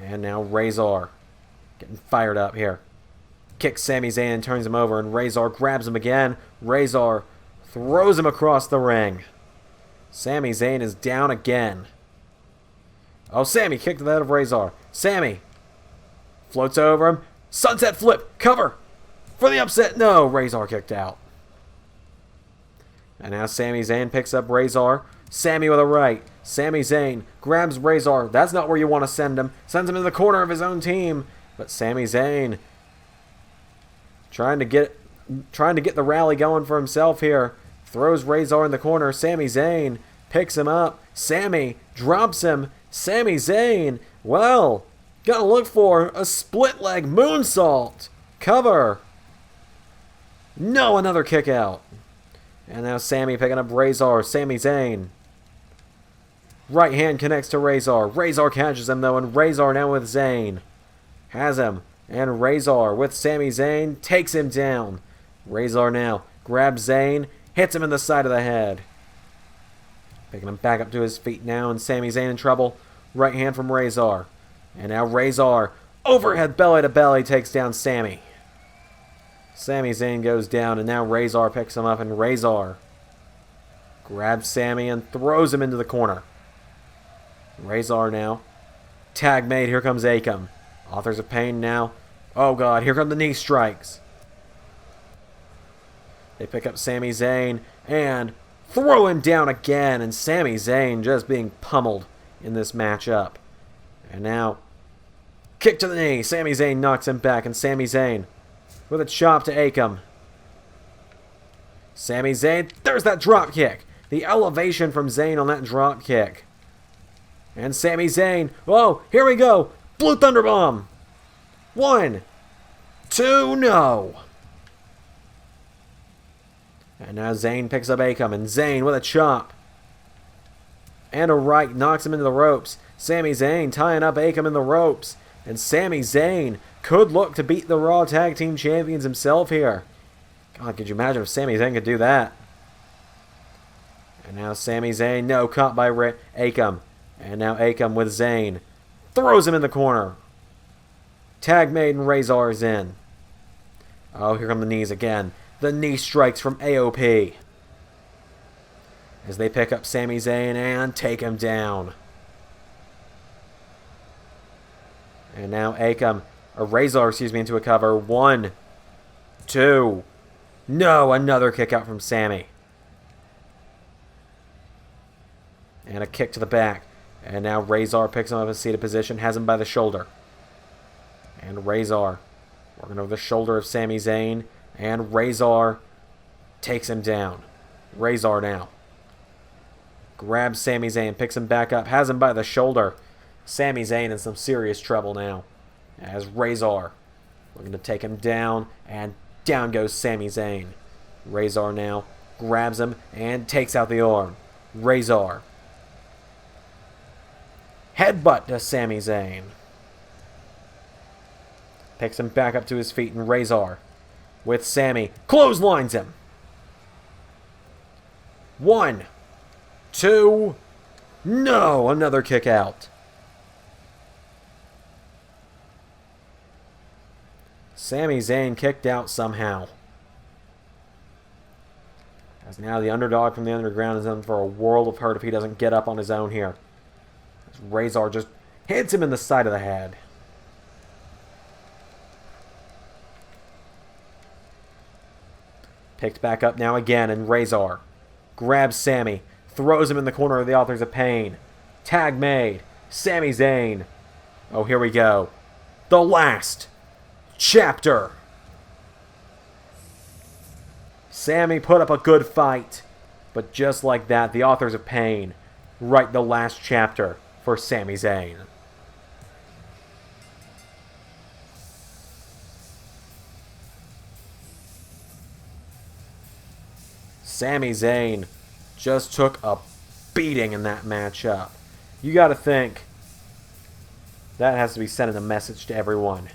And now Razor getting fired up here. Kicks Sami Zayn and turns him over. And Razor grabs him again. Razor throws him across the ring. Sami Zayn is down again. Oh, Sami kicked the head of Razor. Sami floats over him. Sunset flip. Cover for the upset. No, Razor kicked out. And now Sami Zayn picks up Razor. Sami with a right. Sami Zayn grabs Razor. That's not where you want to send him. Sends him in the corner of his own team. But Sami Zayn trying to get the rally going for himself here. Throws Razor in the corner. Sami Zayn picks him up. Sami drops him. Sami Zayn, well, gotta look for a split leg moonsault. Cover. No, another kick out. And now Sami picking up Razor. Sami Zayn. Right hand connects to Razor. Razor catches him though, and Razor now with Zayn. Has him. And Razor with Sami Zayn takes him down. Razor now grabs Zayn, hits him in the side of the head. Picking him back up to his feet now, and Sami Zayn in trouble. Right hand from Razor. And now Razor, overhead belly to belly, takes down Sami. Sami Zayn goes down, and now Razor picks him up, and Razor grabs Sami and throws him into the corner. Razor now. Tag made, here comes Akam. Authors of Pain now. Oh god, here come the knee strikes. They pick up Sami Zayn and throw him down again, and Sami Zayn just being pummeled in this matchup. And now, kick to the knee. Sami Zayn knocks him back, and Sami Zayn with a chop to Akam. Sami Zayn, there's that drop kick. The elevation from Zayn on that drop kick. And Sami Zayn, oh, here we go. Blue Thunder Bomb. 1, 2, no. And now Zayn picks up Akam, and Zayn with a chop. And a right knocks him into the ropes. Sami Zayn tying up Akam in the ropes. And Sami Zayn could look to beat the Raw Tag Team Champions himself here. God, could you imagine if Sami Zayn could do that? And now Sami Zayn, no, caught by Akam. And now Akam with Zayn. Throws him in the corner. Tag made and Razor is in. Oh, here come the knees again. The knee strikes from AOP. As they pick up Sami Zayn and take him down. And now Akam, or Razor, into a cover. 1, 2. No, another kick out from Sami. And a kick to the back. And now Razor picks him up in a seated position, has him by the shoulder. And Razor working over the shoulder of Sami Zayn. And Razor takes him down. Razor now grabs Sami Zayn, picks him back up, has him by the shoulder. Sami Zayn in some serious trouble now. As Razor looking to take him down, and down goes Sami Zayn. Razor now grabs him and takes out the arm. Razor. Headbutt to Sami Zayn. Picks him back up to his feet, and Razor with Sami clotheslines him. 1, 2, no, another kick out. Sami Zayn kicked out somehow. As now the underdog from the underground is in for a world of hurt if he doesn't get up on his own here. As Razor just hits him in the side of the head. Picked back up now again, and Razor grabs Sami, throws him in the corner of the Authors of Pain. Tag made. Sami Zayn. Oh, here we go. The last chapter. Sami put up a good fight. But just like that, the authors of pain write the last chapter for Sami Zayn. Sami Zayn just took a beating in that matchup. You gotta think that has to be sending a message to everyone.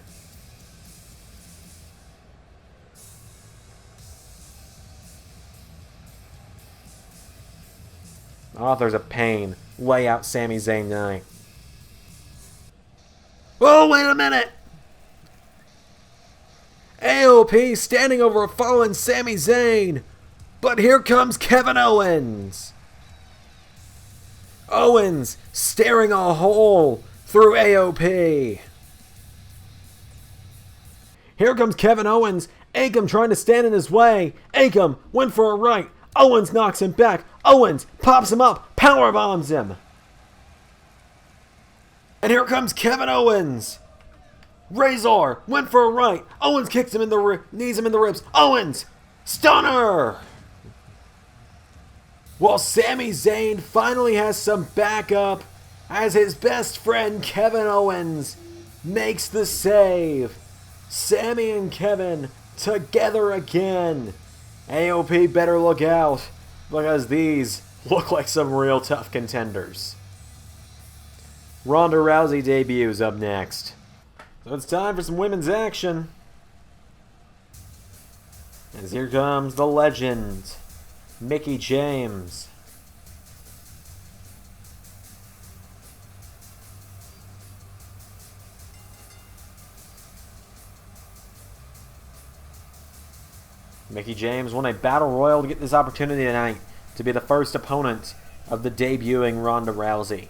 Authors of pain lay out Sami Zayn tonight. Oh, wait a minute! AOP standing over a fallen Sami Zayn. But here comes Kevin Owens. Owens staring a hole through AOP. Here comes Kevin Owens. Akam trying to stand in his way. Akam went for a right. Owens knocks him back. Owens pops him up. Power bombs him. And here comes Kevin Owens. Razor went for a right. Owens kicks him in the knees him in the ribs. Owens stunner. While Sami Zayn finally has some backup as his best friend Kevin Owens makes the save. Sami and Kevin together again. AOP better look out because these look like some real tough contenders. Ronda Rousey debuts up next. So it's time for some women's action. As here comes the legend, Mickie James. Mickie James won a battle royal to get this opportunity tonight to be the first opponent of the debuting Ronda Rousey.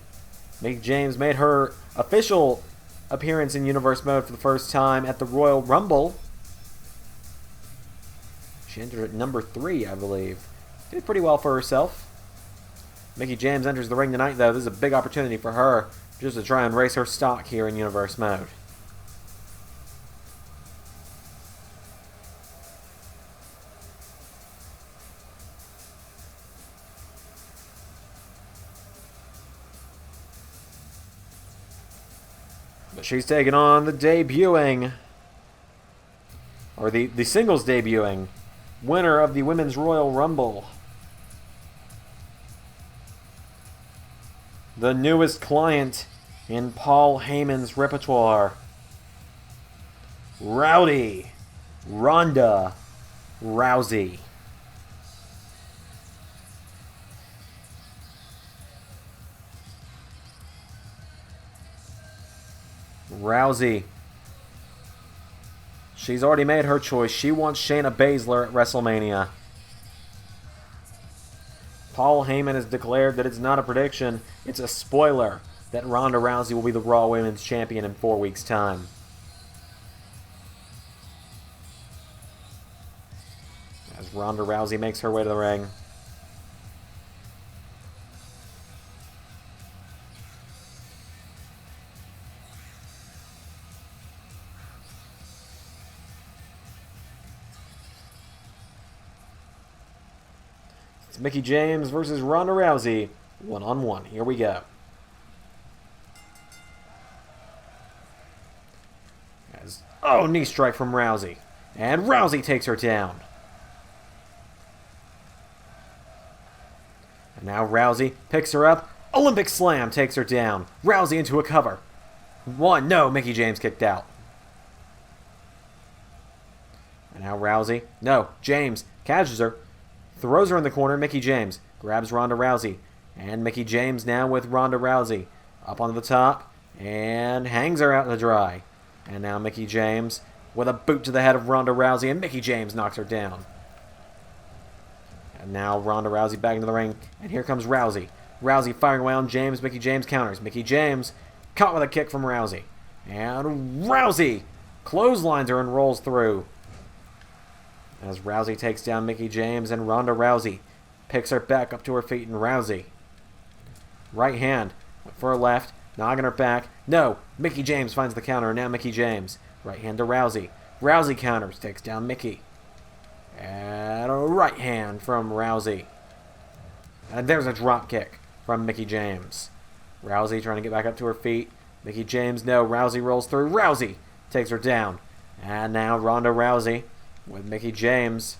Mickie James made her official appearance in Universe Mode for the first time at the Royal Rumble. She entered at number 3, I believe. Did pretty well for herself. Mickie James enters the ring tonight, though. This is a big opportunity for her just to try and raise her stock here in Universe Mode. But she's taking on the debuting, or the singles debuting, winner of the Women's Royal Rumble. The newest client in Paul Heyman's repertoire. Rowdy Ronda Rousey. Rousey. She's already made her choice. She wants Shayna Baszler at WrestleMania. Paul Heyman has declared that it's not a prediction, it's a spoiler that Ronda Rousey will be the Raw Women's Champion in 4 weeks' time. As Ronda Rousey makes her way to the ring. It's Mickie James versus Ronda Rousey, one-on-one. Here we go. Knee strike from Rousey. And Rousey takes her down. And now Rousey picks her up. Olympic Slam takes her down. Rousey into a cover. No, Mickie James kicked out. And now Rousey. No, James catches her. Throws her in the corner. Mickie James grabs Ronda Rousey. And Mickie James now with Ronda Rousey. Up onto the top. And hangs her out to dry. And now Mickie James with a boot to the head of Ronda Rousey. And Mickie James knocks her down. And now Ronda Rousey back into the ring. And here comes Rousey. Rousey firing away on James. Mickie James counters. Mickie James caught with a kick from Rousey. And Rousey clotheslines her and rolls through. As Rousey takes down Mickie James, and Ronda Rousey picks her back up to her feet, and Rousey. Right hand for her left, knocking her back. No, Mickie James finds the counter, and now Mickie James. Right hand to Rousey. Rousey counters, takes down Mickie. And right hand from Rousey. And there's a drop kick from Mickie James. Rousey trying to get back up to her feet. Mickie James, no. Rousey rolls through. Rousey takes her down. And now Ronda Rousey with Mickie James.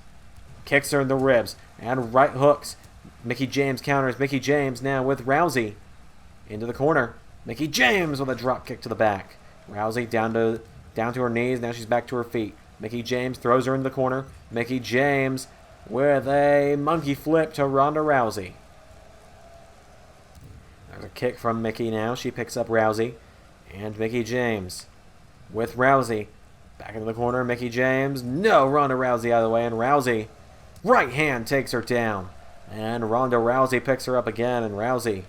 Kicks her in the ribs. And right hooks. Mickie James counters. Mickie James now with Rousey. Into the corner. Mickie James with a drop kick to the back. Rousey down to her knees. Now she's back to her feet. Mickie James throws her in the corner. Mickie James with a monkey flip to Ronda Rousey. There's a kick from Mickie now. She picks up Rousey. And Mickie James with Rousey. Back into the corner. Mickie James. No, Ronda Rousey out of the way. And Rousey, right hand takes her down. And Ronda Rousey picks her up again. And Rousey,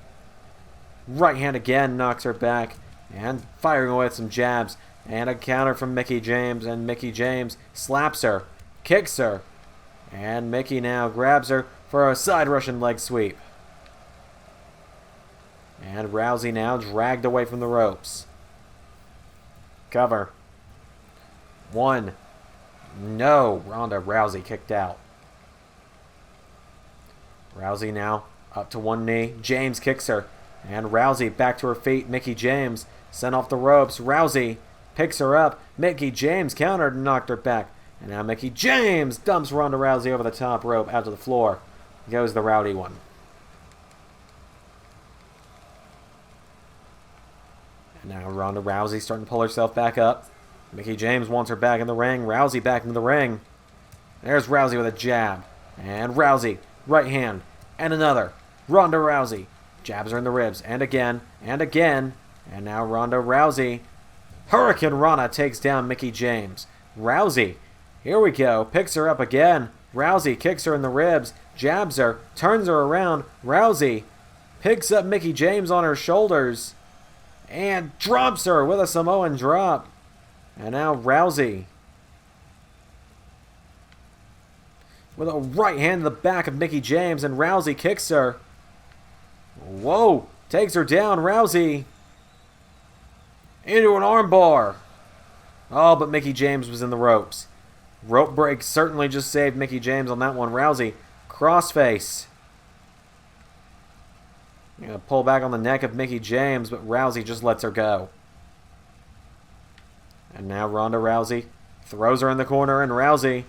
right hand again, knocks her back. And firing away with some jabs. And a counter from Mickie James. And Mickie James slaps her. Kicks her. And Mickie now grabs her for a side Russian leg sweep. And Rousey now dragged away from the ropes. Cover. One. No. Ronda Rousey kicked out. Rousey now up to one knee. James kicks her. And Rousey back to her feet. Mickie James sent off the ropes. Rousey picks her up. Mickie James countered and knocked her back. And now Mickie James dumps Ronda Rousey over the top rope out to the floor. Goes the rowdy one. And now Ronda Rousey starting to pull herself back up. Mickie James wants her back in the ring. Rousey back into the ring. There's Rousey with a jab. And Rousey, right hand. And another. Ronda Rousey jabs her in the ribs. And again. And again. And now Ronda Rousey. Hurricane Rana takes down Mickie James. Rousey, here we go. Picks her up again. Rousey kicks her in the ribs. Jabs her. Turns her around. Rousey picks up Mickie James on her shoulders. And drops her with a Samoan drop. And now Rousey with a right hand to the back of Mickie James. And Rousey kicks her. Whoa. Takes her down. Rousey into an armbar. Oh, but Mickie James was in the ropes. Rope break certainly just saved Mickie James on that one. Rousey, crossface. Gonna pull back on the neck of Mickie James, but Rousey just lets her go. And now Ronda Rousey throws her in the corner, and Rousey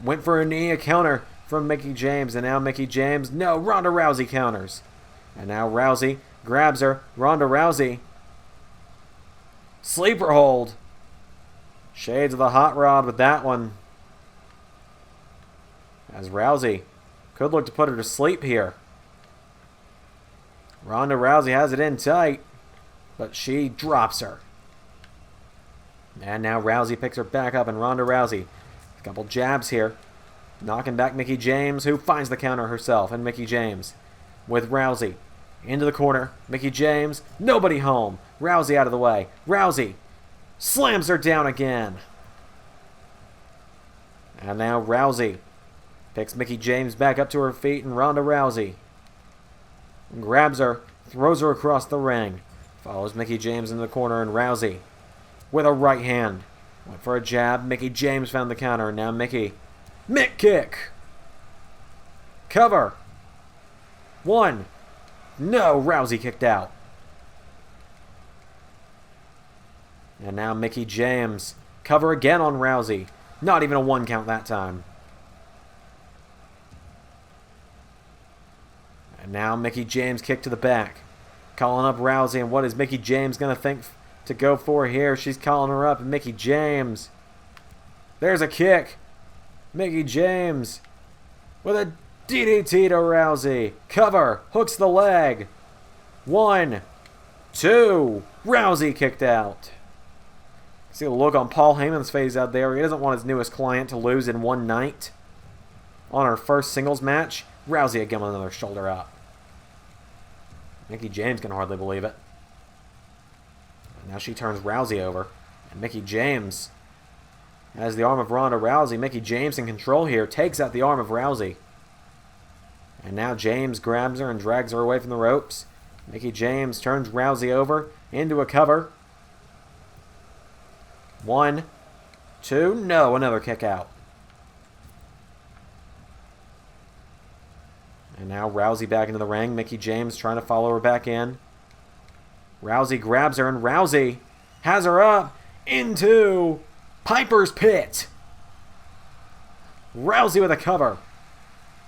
went for a knee, a counter from Mickie James. And now Mickie James, no, Ronda Rousey counters. And now Rousey grabs her. Ronda Rousey, sleeper hold. Shades of the hot rod with that one. As Rousey could look to put her to sleep here. Ronda Rousey has it in tight, but she drops her. And now Rousey picks her back up, and Ronda Rousey, a couple jabs here, knocking back Mickie James, who finds the counter herself. And Mickie James with Rousey into the corner. Mickie James, nobody home. Rousey out of the way. Rousey slams her down again. And now Rousey picks Mickie James back up to her feet, and Ronda Rousey grabs her, throws her across the ring, follows Mickie James in the corner, and Rousey with a right hand went for a jab. Mickie James found the counter, and now Mickie, Mick kick, cover, one, no, Rousey kicked out. And now Mickie James, cover again on Rousey. Not even a one count that time. And now Mickie James kick to the back. Calling up Rousey, and what is Mickie James going to think to go for here? She's calling her up, and Mickie James. There's a kick. Mickie James with a DDT to Rousey. Cover, hooks the leg. 1, 2, Rousey kicked out. See the look on Paul Heyman's face out there. He doesn't want his newest client to lose in one night. On her first singles match, Rousey again with another shoulder up. Mickie James can hardly believe it. And now she turns Rousey over. And Mickie James has the arm of Ronda Rousey. Mickie James in control here. Takes out the arm of Rousey. And now James grabs her and drags her away from the ropes. Mickie James turns Rousey over into a cover. 1, 2, no, another kick out. And now Rousey back into the ring. Mickie James trying to follow her back in. Rousey grabs her, and Rousey has her up into Piper's Pit. Rousey with a cover.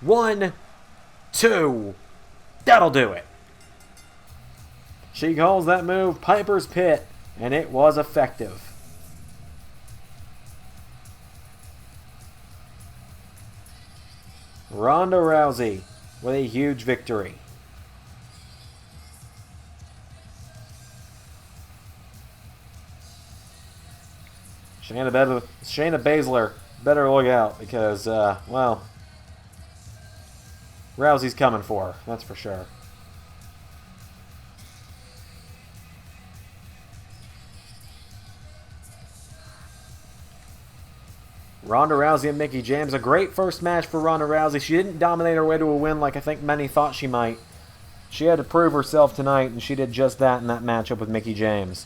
1, 2. That'll do it. She calls that move Piper's Pit, and it was effective. Ronda Rousey with a huge victory. Shayna Baszler better look out because, well, Rousey's coming for her, that's for sure. Ronda Rousey and Mickie James, a great first match for Ronda Rousey. She didn't dominate her way to a win like I think many thought she might. She had to prove herself tonight, and she did just that in that matchup with Mickie James.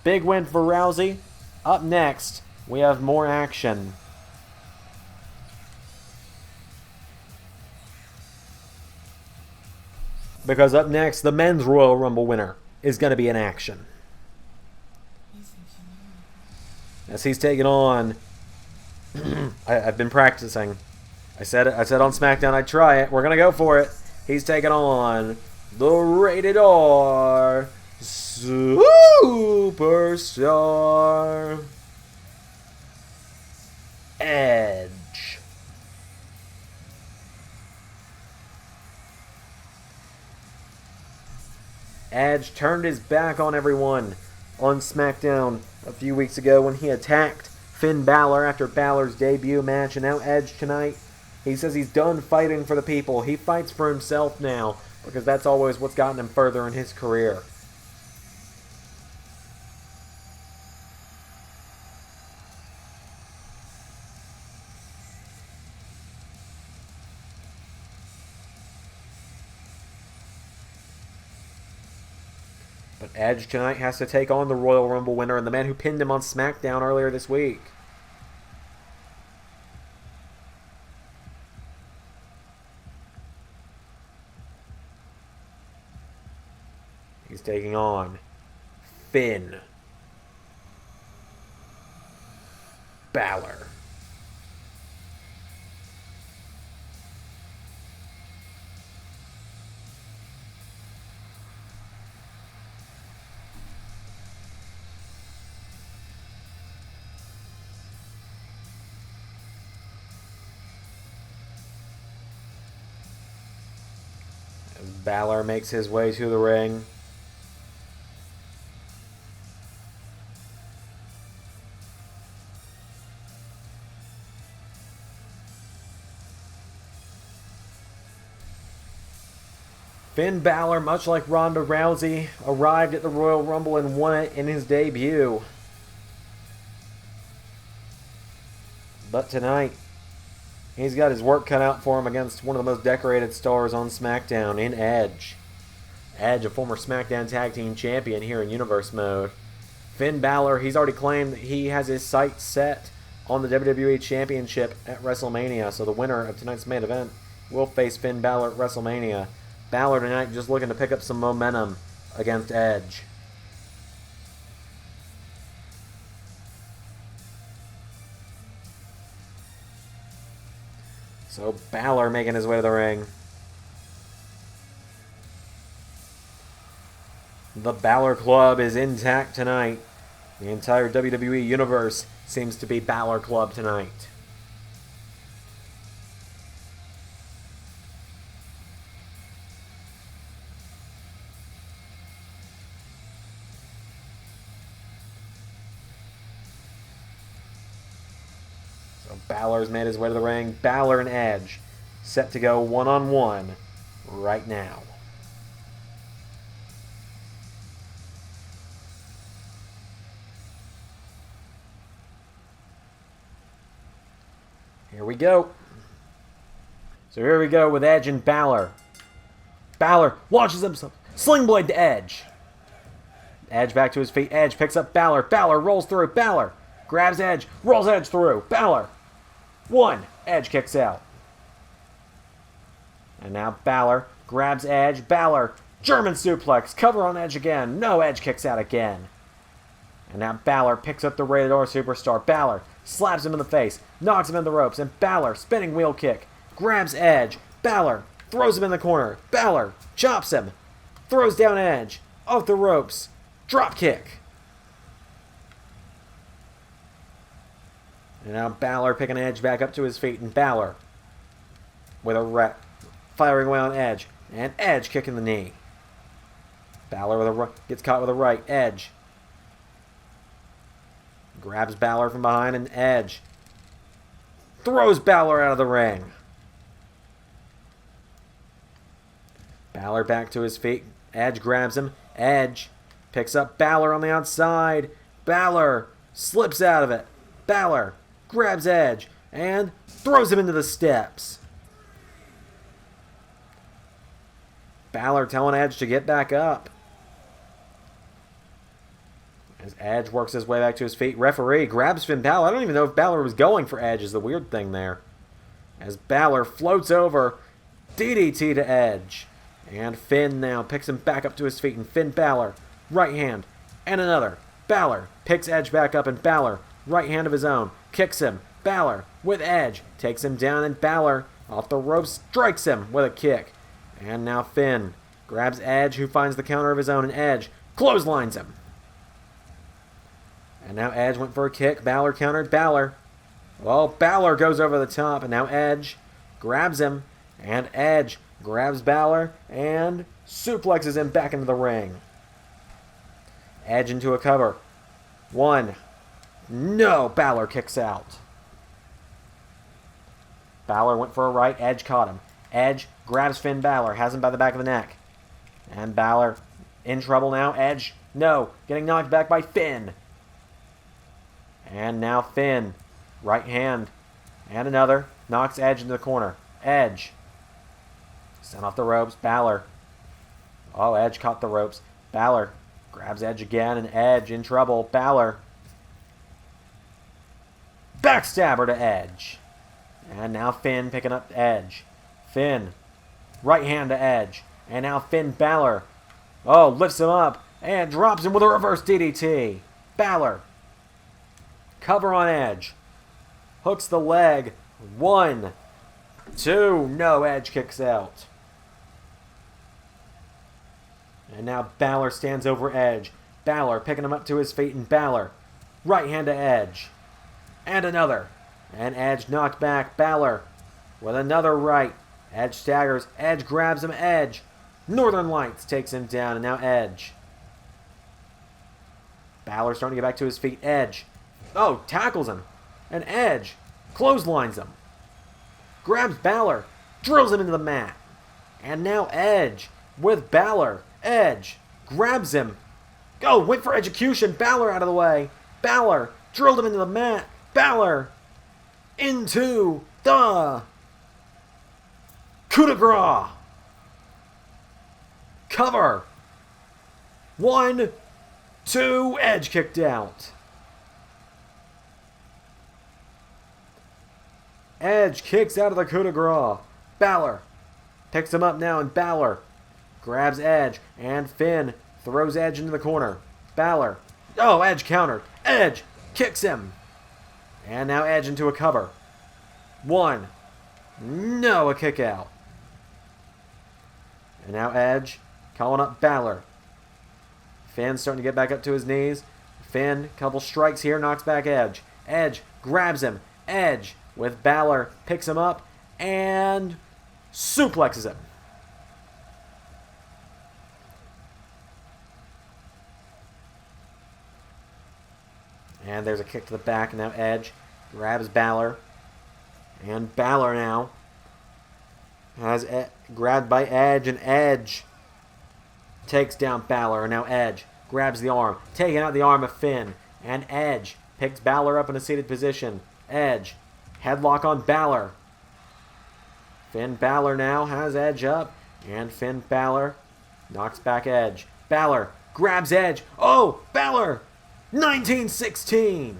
Big win for Rousey. Up next, we have more action. Because up next, the Men's Royal Rumble winner is going to be in action. As he's taking on... I've been practicing. I said on SmackDown I'd try it. We're going to go for it. He's taking on the Rated R Superstar Edge. Edge turned his back on everyone on SmackDown a few weeks ago when he attacked Finn Balor after Balor's debut match, and now Edge tonight, he says he's done fighting for the people. He fights for himself now, because that's always what's gotten him further in his career. But Edge tonight has to take on the Royal Rumble winner and the man who pinned him on SmackDown earlier this week. He's taking on Finn Balor. As Balor makes his way to the ring. Finn Balor, much like Ronda Rousey, arrived at the Royal Rumble and won it in his debut. But tonight, he's got his work cut out for him against one of the most decorated stars on SmackDown in Edge. Edge, a former SmackDown Tag Team Champion here in Universe Mode. Finn Balor, he's already claimed that he has his sights set on the WWE Championship at WrestleMania, so the winner of tonight's main event will face Finn Balor at WrestleMania. Balor tonight just looking to pick up some momentum against Edge. So Balor making his way to the ring. The Balor Club is intact tonight. The entire WWE Universe seems to be Balor Club tonight. Balor's made his way to the ring. Balor and Edge set to go one-on-one right now. Here we go. So here we go with Edge and Balor. Balor launches himself. Sling blade to Edge. Edge back to his feet. Edge picks up Balor. Balor rolls through. Balor grabs Edge. Rolls Edge through. Balor. 1. Edge kicks out. And now Balor grabs Edge. Balor, German suplex. Cover on Edge again. No, Edge kicks out again. And now Balor picks up the Rated R Superstar. Balor slaps him in the face. Knocks him in the ropes. And Balor, spinning wheel kick. Grabs Edge. Balor throws him in the corner. Balor chops him. Throws down Edge. Off the ropes. Drop kick. And now Balor picking Edge back up to his feet. And Balor with a firing away on Edge. And Edge kicking the knee. Balor with gets caught with a right. Edge grabs Balor from behind, and Edge throws Balor out of the ring. Balor back to his feet. Edge grabs him. Edge picks up Balor on the outside. Balor slips out of it. Balor grabs Edge and throws him into the steps. Balor telling Edge to get back up. As Edge works his way back to his feet, referee grabs Finn Balor. I don't even know if Balor was going for Edge is the weird thing there. As Balor floats over, DDT to Edge. And Finn now picks him back up to his feet. And Finn Balor, right hand, and another. Balor picks Edge back up, and Balor, right hand of his own, kicks him. Balor with Edge, takes him down, and Balor off the ropes strikes him with a kick. And now Finn grabs Edge, who finds the counter of his own, and Edge clotheslines him. And now Edge went for a kick. Balor countered. Balor. Well, Balor goes over the top, and now Edge grabs him, and Edge grabs Balor and suplexes him back into the ring. Edge into a cover. One. No, Balor kicks out. Balor went for a right. Edge caught him. Edge grabs Finn Balor, has him by the back of the neck. And Balor in trouble now. Edge, no, getting knocked back by Finn. And now Finn, right hand, and another, knocks Edge into the corner. Edge, sent off the ropes. Balor, oh, Edge caught the ropes. Balor grabs Edge again, and Edge in trouble. Balor, backstabber to Edge. And now Finn picking up Edge. Finn, right hand to Edge. And now Finn Balor, oh, lifts him up and drops him with a reverse DDT. Balor, cover on Edge. Hooks the leg. 1, 2. No, Edge kicks out. And now Balor stands over Edge. Balor picking him up to his feet, and Balor, right hand to Edge. And another. And Edge knocked back. Balor with another right. Edge staggers. Edge grabs him. Edge. Northern Lights takes him down, and now Edge. Balor starting to get back to his feet. Edge. Oh, tackles him. And Edge clotheslines him. Grabs Balor. Drills him into the mat. And now Edge with Balor. Edge grabs him. Oh, went for execution. Balor out of the way. Balor drilled him into the mat. Balor into the coup de grace. Cover. 1, 2. Edge kicked out. Edge kicks out of the coup de grace. Balor picks him up now, and Balor grabs Edge, and Finn throws Edge into the corner. Balor. Oh, Edge countered. Edge kicks him. And now Edge into a cover. 1. No, a kick out. And now Edge calling up Balor. Finn starting to get back up to his knees. Finn, couple strikes here, knocks back Edge. Edge grabs him. Edge with Balor picks him up and suplexes him. And there's a kick to the back. And now Edge grabs Balor. And Balor now has grabbed by Edge. And Edge takes down Balor. And now Edge grabs the arm, taking out the arm of Finn. And Edge picks Balor up in a seated position. Edge, headlock on Balor. Finn Balor now has Edge up. And Finn Balor knocks back Edge. Balor grabs Edge. Oh, Balor! 1916.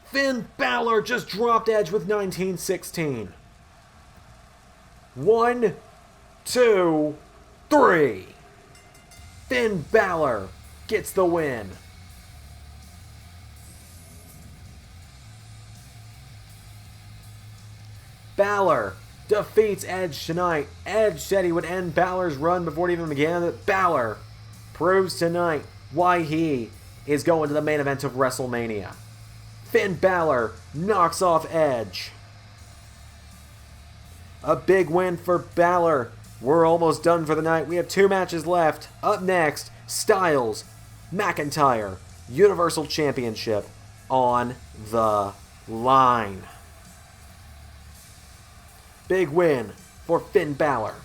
Finn Balor just dropped Edge with 1916. 1, 2, 3. Finn Balor gets the win. Balor defeats Edge tonight. Edge said he would end Balor's run before it even began. But Balor proves tonight why he is going to the main event of WrestleMania. Finn Balor knocks off Edge. A big win for Balor. We're almost done for the night. We have 2 matches left. Up next, Styles, McIntyre, Universal Championship on the line. Big win for Finn Balor.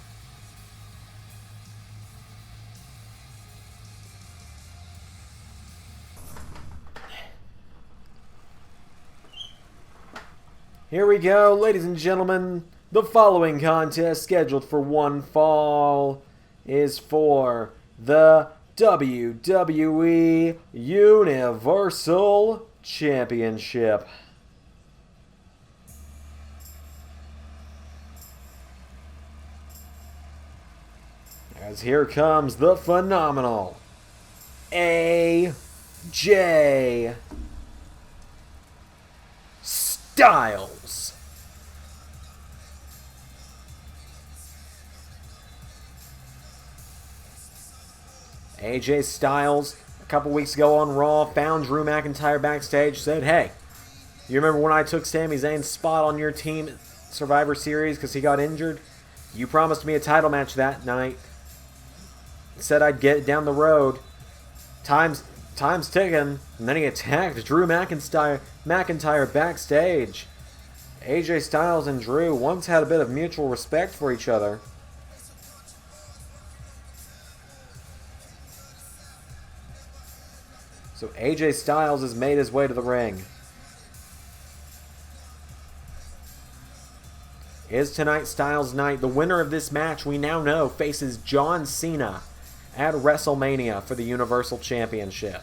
Here we go, ladies and gentlemen. The following contest, scheduled for one fall, is for the WWE Universal Championship. As here comes the phenomenal AJ Styles. AJ Styles, a couple weeks ago on Raw, found Drew McIntyre backstage, said, "Hey, you remember when I took Sami Zayn's spot on your team Survivor Series because he got injured? You promised me a title match that night. Said I'd get it down the road. Time's ticking." And then he attacked Drew McIntyre backstage. AJ Styles and Drew once had a bit of mutual respect for each other. So AJ Styles has made his way to the ring. Is tonight Styles' night? The winner of this match, we now know, faces John Cena at WrestleMania for the Universal Championship.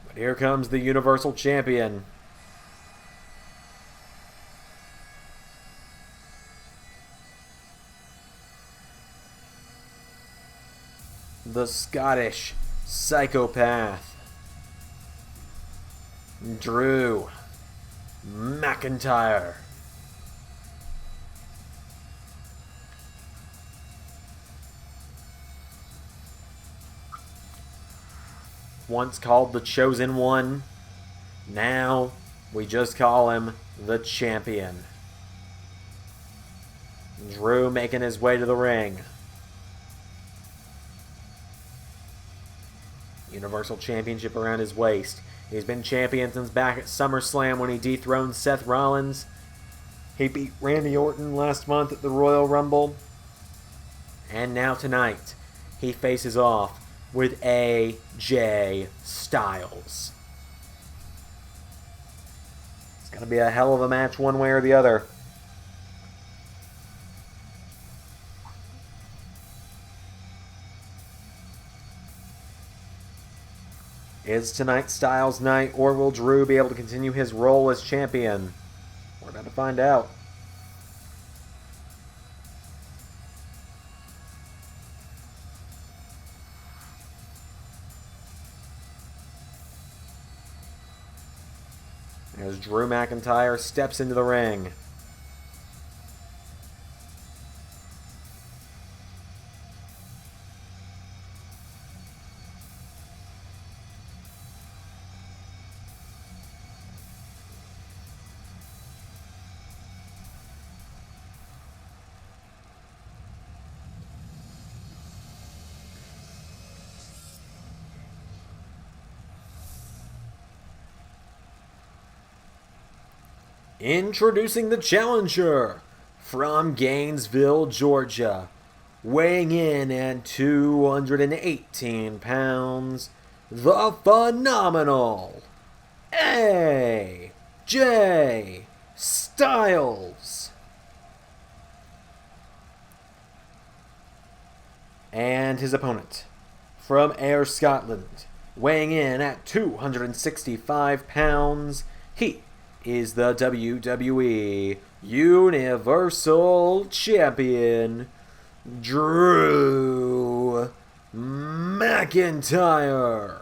But here comes the Universal Champion. The Scottish psychopath, Drew McIntyre. Once called the Chosen One, now we just call him the Champion. Drew making his way to the ring. Universal Championship around his waist. He's been champion since back at SummerSlam when he dethroned Seth Rollins. He beat Randy Orton last month at the Royal Rumble. And now tonight, he faces off with AJ Styles. It's going to be a hell of a match one way or the other. Is tonight Styles' night, or will Drew be able to continue his role as champion? We're about to find out. As Drew McIntyre steps into the ring. Introducing the challenger from Gainesville, Georgia, weighing in at 218 pounds, the phenomenal AJ Styles. And his opponent, from Ayr, Scotland, weighing in at 265 pounds, he is the WWE Universal Champion, Drew McIntyre.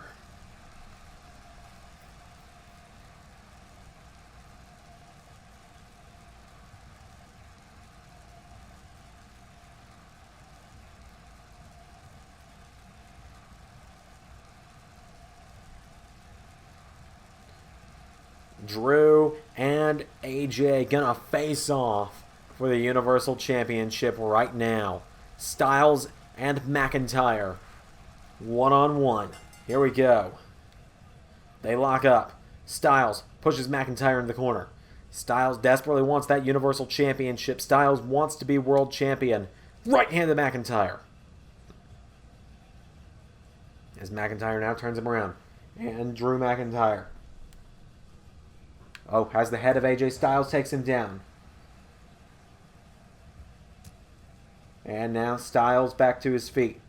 Drew and AJ gonna face off for the Universal Championship right now. Styles and McIntyre, one-on-one. Here we go. They lock up. Styles pushes McIntyre in the corner. Styles desperately wants that Universal Championship. Styles wants to be world champion. Right-handed McIntyre. As McIntyre now turns him around. And Drew McIntyre. Oh, has the head of AJ Styles, takes him down. And now Styles back to his feet.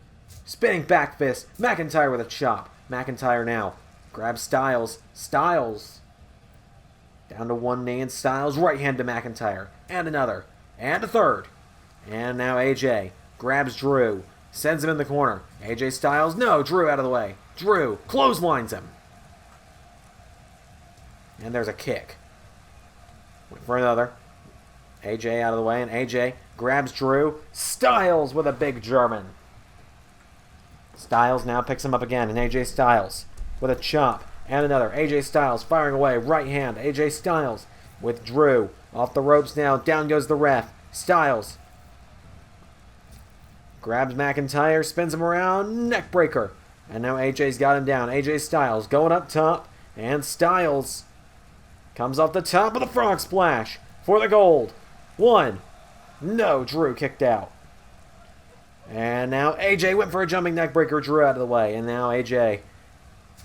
Spinning back fist. McIntyre with a chop. McIntyre now grabs Styles. Styles down to one knee, and Styles right hand to McIntyre. And another. And a third. And now AJ grabs Drew. Sends him in the corner. AJ Styles, no, Drew out of the way. Drew clotheslines him. And there's a kick. Wait for another. AJ out of the way, and AJ grabs Drew. Styles with a big German. Styles now picks him up again, and AJ Styles with a chop. And another. AJ Styles firing away. Right hand. AJ Styles with Drew. Off the ropes now. Down goes the ref. Styles grabs McIntyre. Spins him around. Neck breaker. And now AJ's got him down. AJ Styles going up top. And Styles comes off the top of the frog splash for the gold. One. No, Drew kicked out. And now AJ went for a jumping neck breaker. Drew out of the way. And now AJ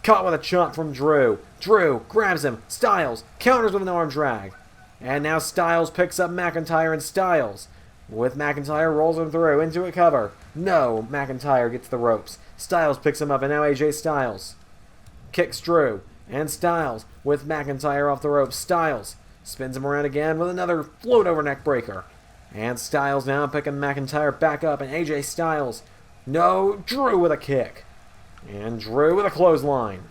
caught with a chop from Drew. Drew grabs him. Styles counters with an arm drag. And now Styles picks up McIntyre, and Styles with McIntyre rolls him through into a cover. No, McIntyre gets the ropes. Styles picks him up, and now AJ Styles kicks Drew. And Styles with McIntyre off the ropes. Styles spins him around again with another float over neck breaker. And Styles now picking McIntyre back up. And AJ Styles, no, Drew with a kick. And Drew with a clothesline.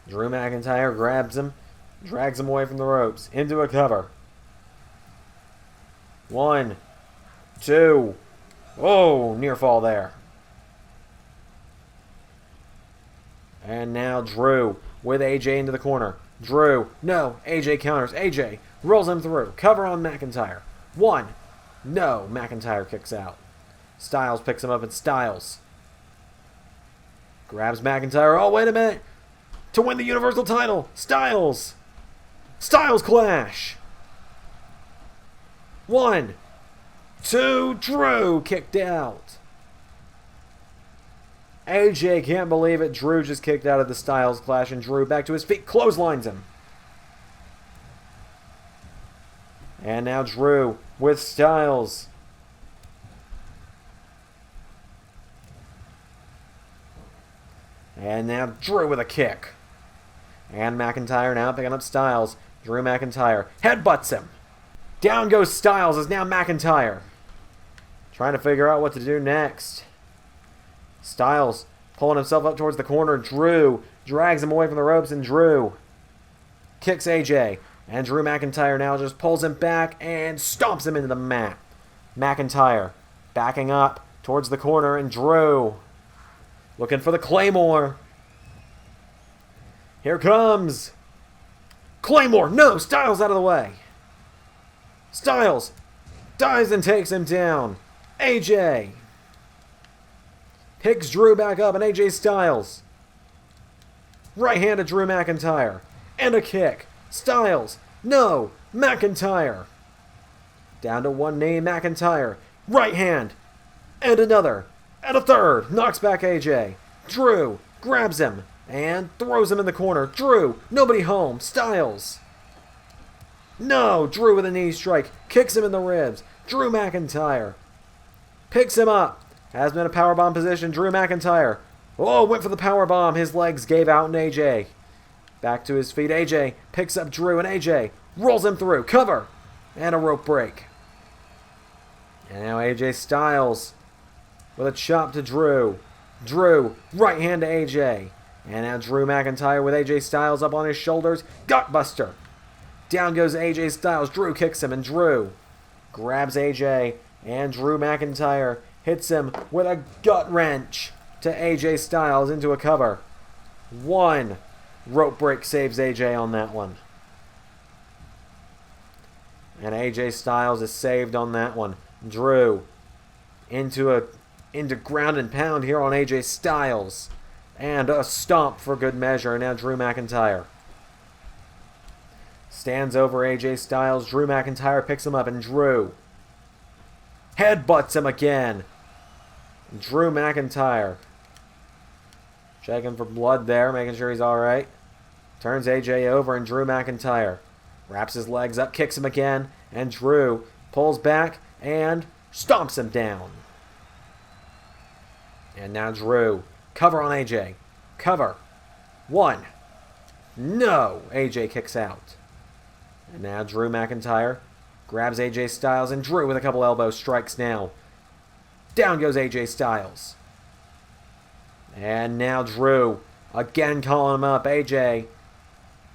Drew McIntyre grabs him, drags him away from the ropes, into a cover. 1, 2. Oh, near fall there. And now Drew with AJ into the corner. Drew, no, AJ counters. AJ rolls him through. Cover on McIntyre. 1. No, McIntyre kicks out. Styles picks him up, and Styles grabs McIntyre. Oh, wait a minute. To win the Universal title. Styles. Styles clash. 1, 2. Drew kicked out. AJ can't believe it. Drew just kicked out of the Styles clash, and Drew back to his feet clotheslines him. And now Drew with Styles. And now Drew with a kick. And McIntyre now picking up Styles. Drew McIntyre headbutts him. Down goes Styles as now McIntyre trying to figure out what to do next. Styles pulling himself up towards the corner. Drew drags him away from the ropes, and Drew kicks AJ. And Drew McIntyre now just pulls him back and stomps him into the mat. McIntyre backing up towards the corner, and Drew looking for the Claymore. Here comes Claymore. No, Styles out of the way. Styles dives and takes him down. AJ picks Drew back up, and AJ Styles right hand to Drew McIntyre. And a kick. Styles. No. McIntyre. Down to one knee. McIntyre. Right hand. And another. And a third. Knocks back AJ. Drew grabs him and throws him in the corner. Drew. Nobody home. Styles. No. Drew with a knee strike. Kicks him in the ribs. Drew McIntyre picks him up. Has been in a powerbomb position. Drew McIntyre. Oh, went for the powerbomb. His legs gave out and AJ. Back to his feet. AJ picks up Drew and AJ rolls him through. Cover. And a rope break. And now AJ Styles with a chop to Drew. Drew, right hand to AJ. And now Drew McIntyre with AJ Styles up on his shoulders. Gutbuster. Down goes AJ Styles. Drew kicks him and Drew grabs AJ. And Drew McIntyre hits him with a gut wrench to AJ Styles into a cover. One rope break saves AJ on that one. And AJ Styles is saved on that one. Drew into ground and pound here on AJ Styles. And a stomp for good measure. And now Drew McIntyre stands over AJ Styles. Drew McIntyre picks him up and Drew headbutts him again. Drew McIntyre checking for blood there, making sure he's alright. Turns AJ over and Drew McIntyre wraps his legs up, kicks him again, and Drew pulls back and stomps him down. And now Drew, cover on AJ. Cover. One. No! AJ kicks out. And now Drew McIntyre grabs AJ Styles and Drew with a couple elbow strikes now. Down goes AJ Styles. And now Drew again calling him up. AJ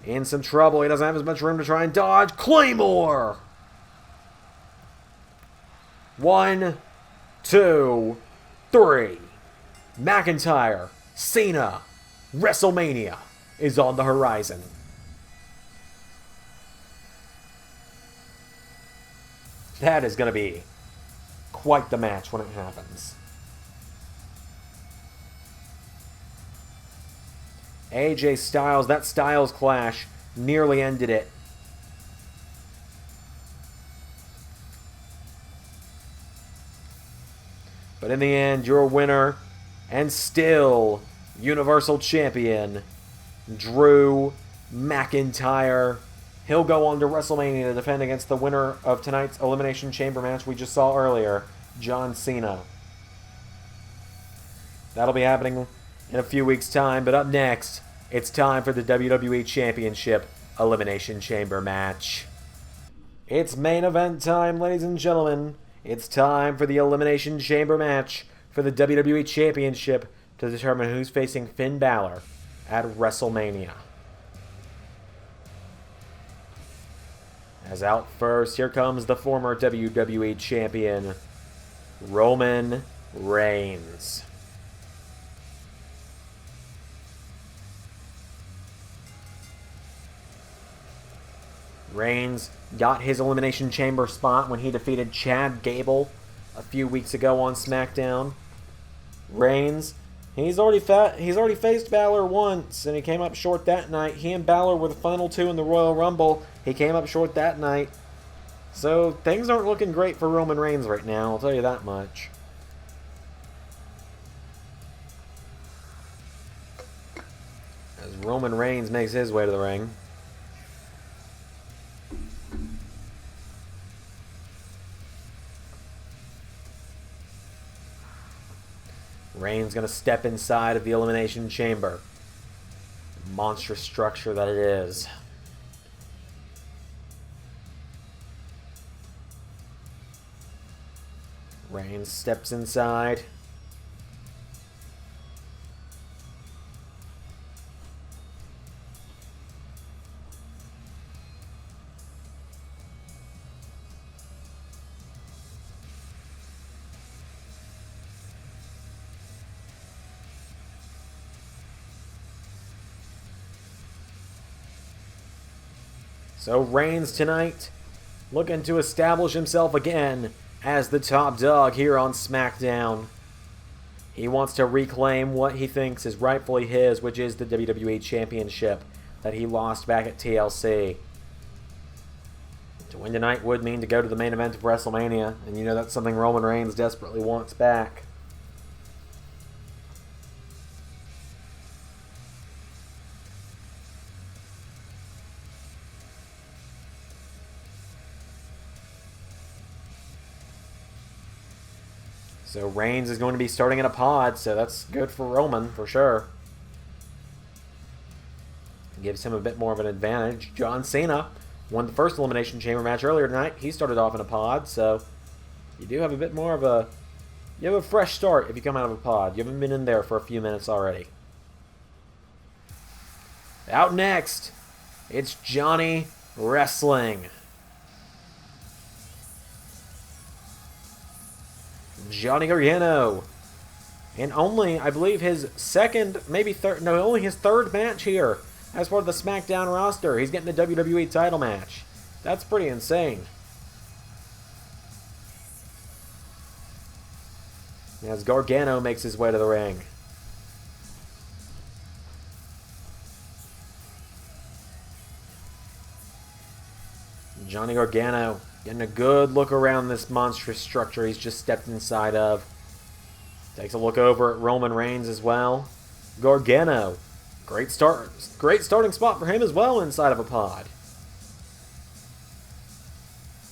in some trouble. He doesn't have as much room to try and dodge. Claymore! 1, 2, 3. McIntyre, Cena, WrestleMania is on the horizon. That is going to be quite the match when it happens. AJ Styles, that Styles clash nearly ended it. But in the end, your winner and still Universal Champion, Drew McIntyre. He'll go on to WrestleMania to defend against the winner of tonight's Elimination Chamber match we just saw earlier, John Cena. That'll be happening in a few weeks' time, but up next, it's time for the WWE Championship Elimination Chamber match. It's main event time, ladies and gentlemen. It's time for the Elimination Chamber match for the WWE Championship to determine who's facing Finn Balor at WrestleMania. As out first, here comes the former WWE Champion, Roman Reigns. Reigns got his Elimination Chamber spot when he defeated Chad Gable a few weeks ago on SmackDown. Reigns, he's already faced Balor once, and he came up short that night. He and Balor were the final two in the Royal Rumble. He came up short that night. So things aren't looking great for Roman Reigns right now, I'll tell you that much. As Roman Reigns makes his way to the ring. Reigns going to step inside of the Elimination Chamber. Monstrous structure that it is. Reigns steps inside. So Reigns tonight looking to establish himself again as the top dog here on SmackDown. He wants to reclaim what he thinks is rightfully his, which is the WWE Championship that he lost back at TLC. To win tonight would mean to go to the main event of WrestleMania, and you know that's something Roman Reigns desperately wants back. So Reigns is going to be starting in a pod, so that's good for Roman, for sure. Gives him a bit more of an advantage. John Cena won the first Elimination Chamber match earlier tonight. He started off in a pod, so you do have a bit more of a... You have a fresh start if you come out of a pod. You haven't been in there for a few minutes already. Out next, it's Johnny Wrestling. Johnny Gargano. And only, I believe, his second, maybe third, no, only his third match here as part of the SmackDown roster. He's getting a WWE title match. That's pretty insane. As Gargano makes his way to the ring. Johnny Gargano getting a good look around this monstrous structure he's just stepped inside of. Takes a look over at Roman Reigns as well. Gargano, great starting spot for him as well inside of a pod.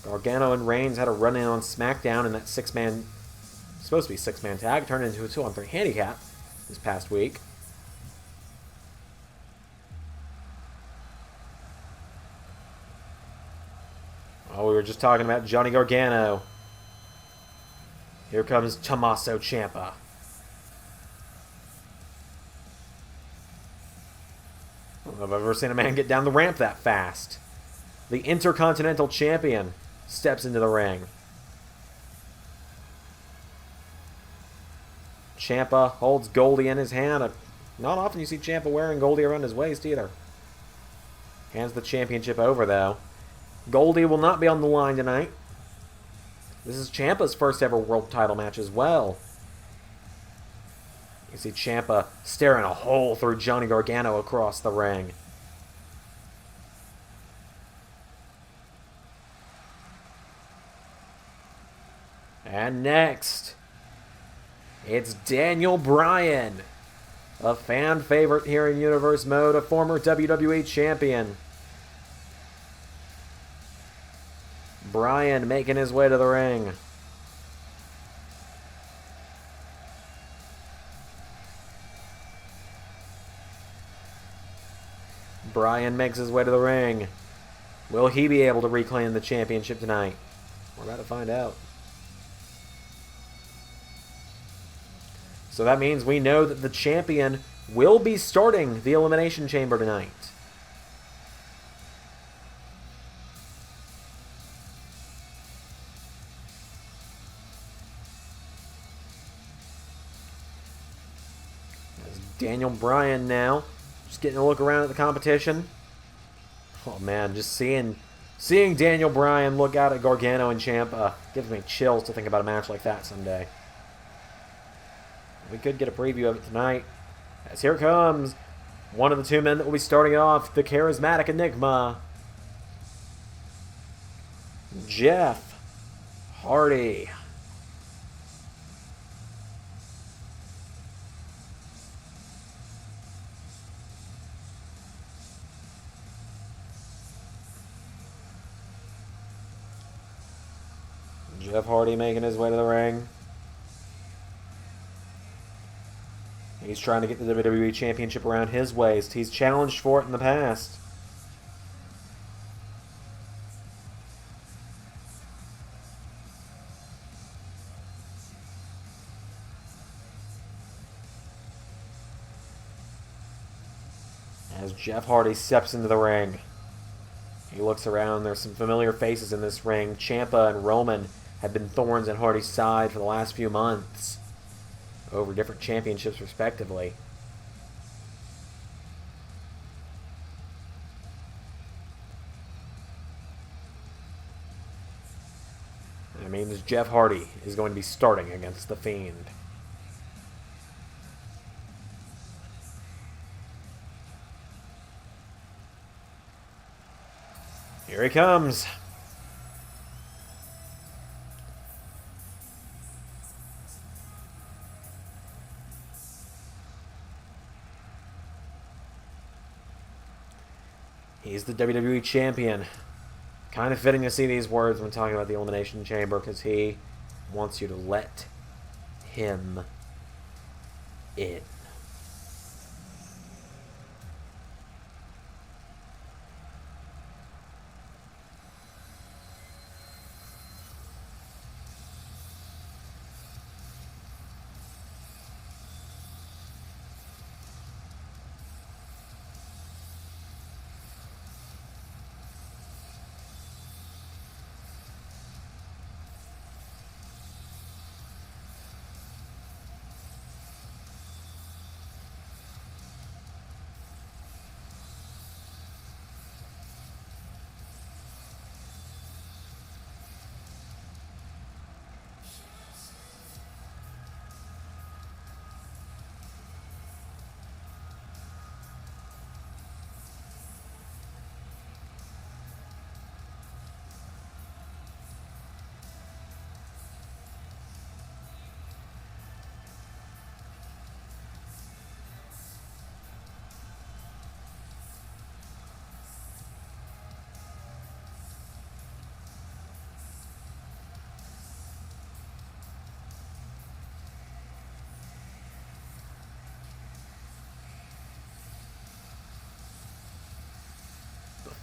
Gargano and Reigns had a run-in on SmackDown in that supposed to be six-man tag, turned into a 2-on-3 handicap this past week. Oh, we were just talking about Johnny Gargano. Here comes Tommaso Ciampa. I don't know if I've ever seen a man get down the ramp that fast. The Intercontinental Champion steps into the ring. Ciampa holds Goldie in his hand. Not often you see Ciampa wearing Goldie around his waist either. Hands the championship over, though. Goldie will not be on the line tonight. This is Ciampa's first ever world title match as well. You see Ciampa staring a hole through Johnny Gargano across the ring. And next, it's Daniel Bryan, a fan favorite here in Universe Mode, a former WWE champion. Bryan making his way to the ring. Bryan makes his way to the ring. Will he be able to reclaim the championship tonight? We're about to find out. So that means we know that the champion will be starting the Elimination Chamber tonight. Daniel Bryan now, just getting a look around at the competition. Oh man, just seeing Daniel Bryan look out at Gargano and Ciampa gives me chills to think about a match like that someday. We could get a preview of it tonight, as here comes one of the two men that will be starting off, the charismatic enigma, Jeff Hardy. Jeff Hardy making his way to the ring. He's trying to get the WWE Championship around his waist. He's challenged for it in the past. As Jeff Hardy steps into the ring, he looks around. There's some familiar faces in this ring. Ciampa and Roman have been thorns in Hardy's side for the last few months over different championships respectively. That means Jeff Hardy is going to be starting against the Fiend. Here he comes. He's the WWE Champion. Kind of fitting to see these words when talking about the Elimination Chamber, because he wants you to let him in.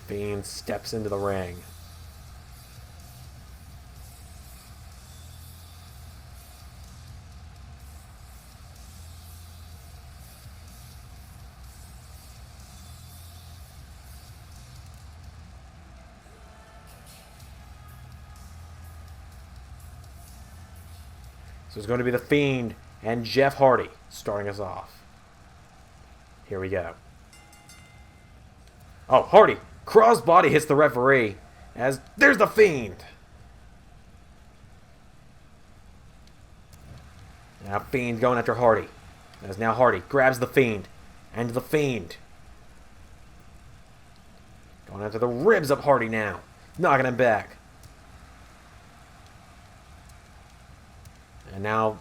Fiend steps into the ring. So it's going to be the Fiend and Jeff Hardy starting us off. Here we go. Oh, Hardy! Crossbody hits the referee as there's the Fiend. Now Fiend going after Hardy. As now Hardy grabs the Fiend. And the Fiend. Going after the ribs of Hardy now. Knocking him back. And now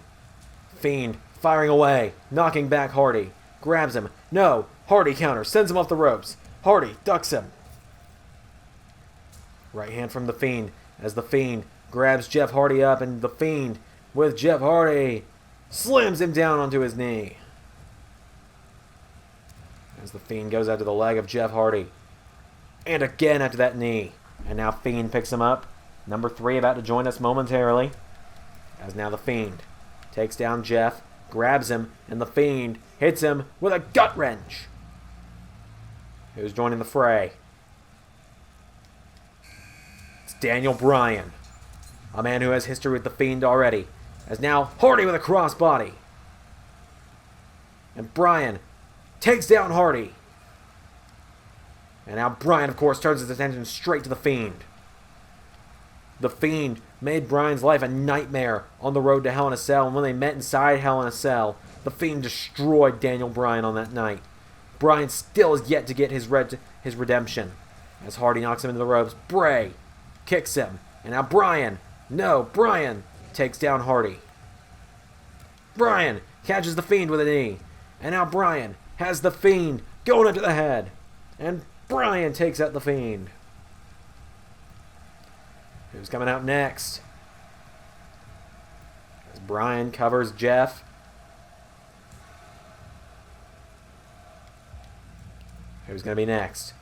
Fiend firing away. Knocking back Hardy. Grabs him. No. Hardy counter. Sends him off the ropes. Hardy ducks him. Right hand from the Fiend as the Fiend grabs Jeff Hardy up, and the Fiend with Jeff Hardy slams him down onto his knee. As the Fiend goes after the leg of Jeff Hardy. And again after that knee. And now Fiend picks him up. Number 3 about to join us momentarily. As now the Fiend takes down Jeff, grabs him, and the Fiend hits him with a gut wrench. Who's joining the fray? Daniel Bryan, a man who has history with the Fiend already, as now Hardy with a crossbody. And Bryan takes down Hardy. And now Bryan, of course, turns his attention straight to the Fiend. The Fiend made Bryan's life a nightmare on the road to Hell in a Cell, and when they met inside Hell in a Cell, the Fiend destroyed Daniel Bryan on that night. Bryan still is yet to get his redemption, as Hardy knocks him into the ropes. Bray kicks him. And now Bryan takes down Hardy. Bryan catches the Fiend with a knee. And now Bryan has the Fiend going up to the head. And Bryan takes out the Fiend. Who's coming out next? As Bryan covers Jeff. Who's going to be next?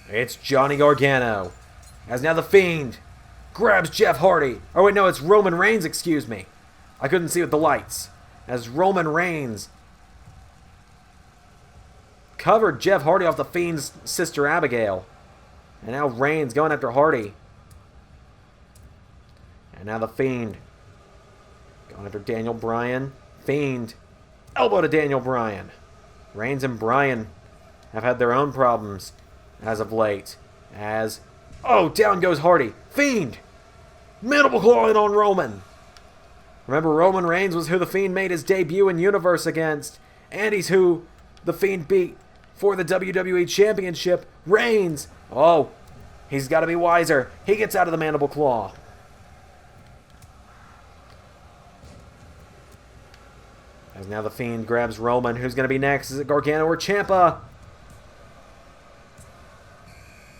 It's Johnny Gargano. As now the Fiend grabs Jeff Hardy. Oh wait, no, it's Roman Reigns, excuse me. I couldn't see with the lights. As Roman Reigns covered Jeff Hardy off the Fiend's sister Abigail. And now Reigns going after Hardy. And now the Fiend going after Daniel Bryan. Fiend elbow to Daniel Bryan. Reigns and Bryan have had their own problems as of late. As, oh, down goes Hardy. Fiend! Mandible claw in on Roman. Remember, Roman Reigns was who the Fiend made his debut in Universe against. And he's who the Fiend beat for the WWE Championship. Reigns! Oh, he's got to be wiser. He gets out of the mandible claw. As now the Fiend grabs Roman. Who's going to be next? Is it Gargano or Ciampa?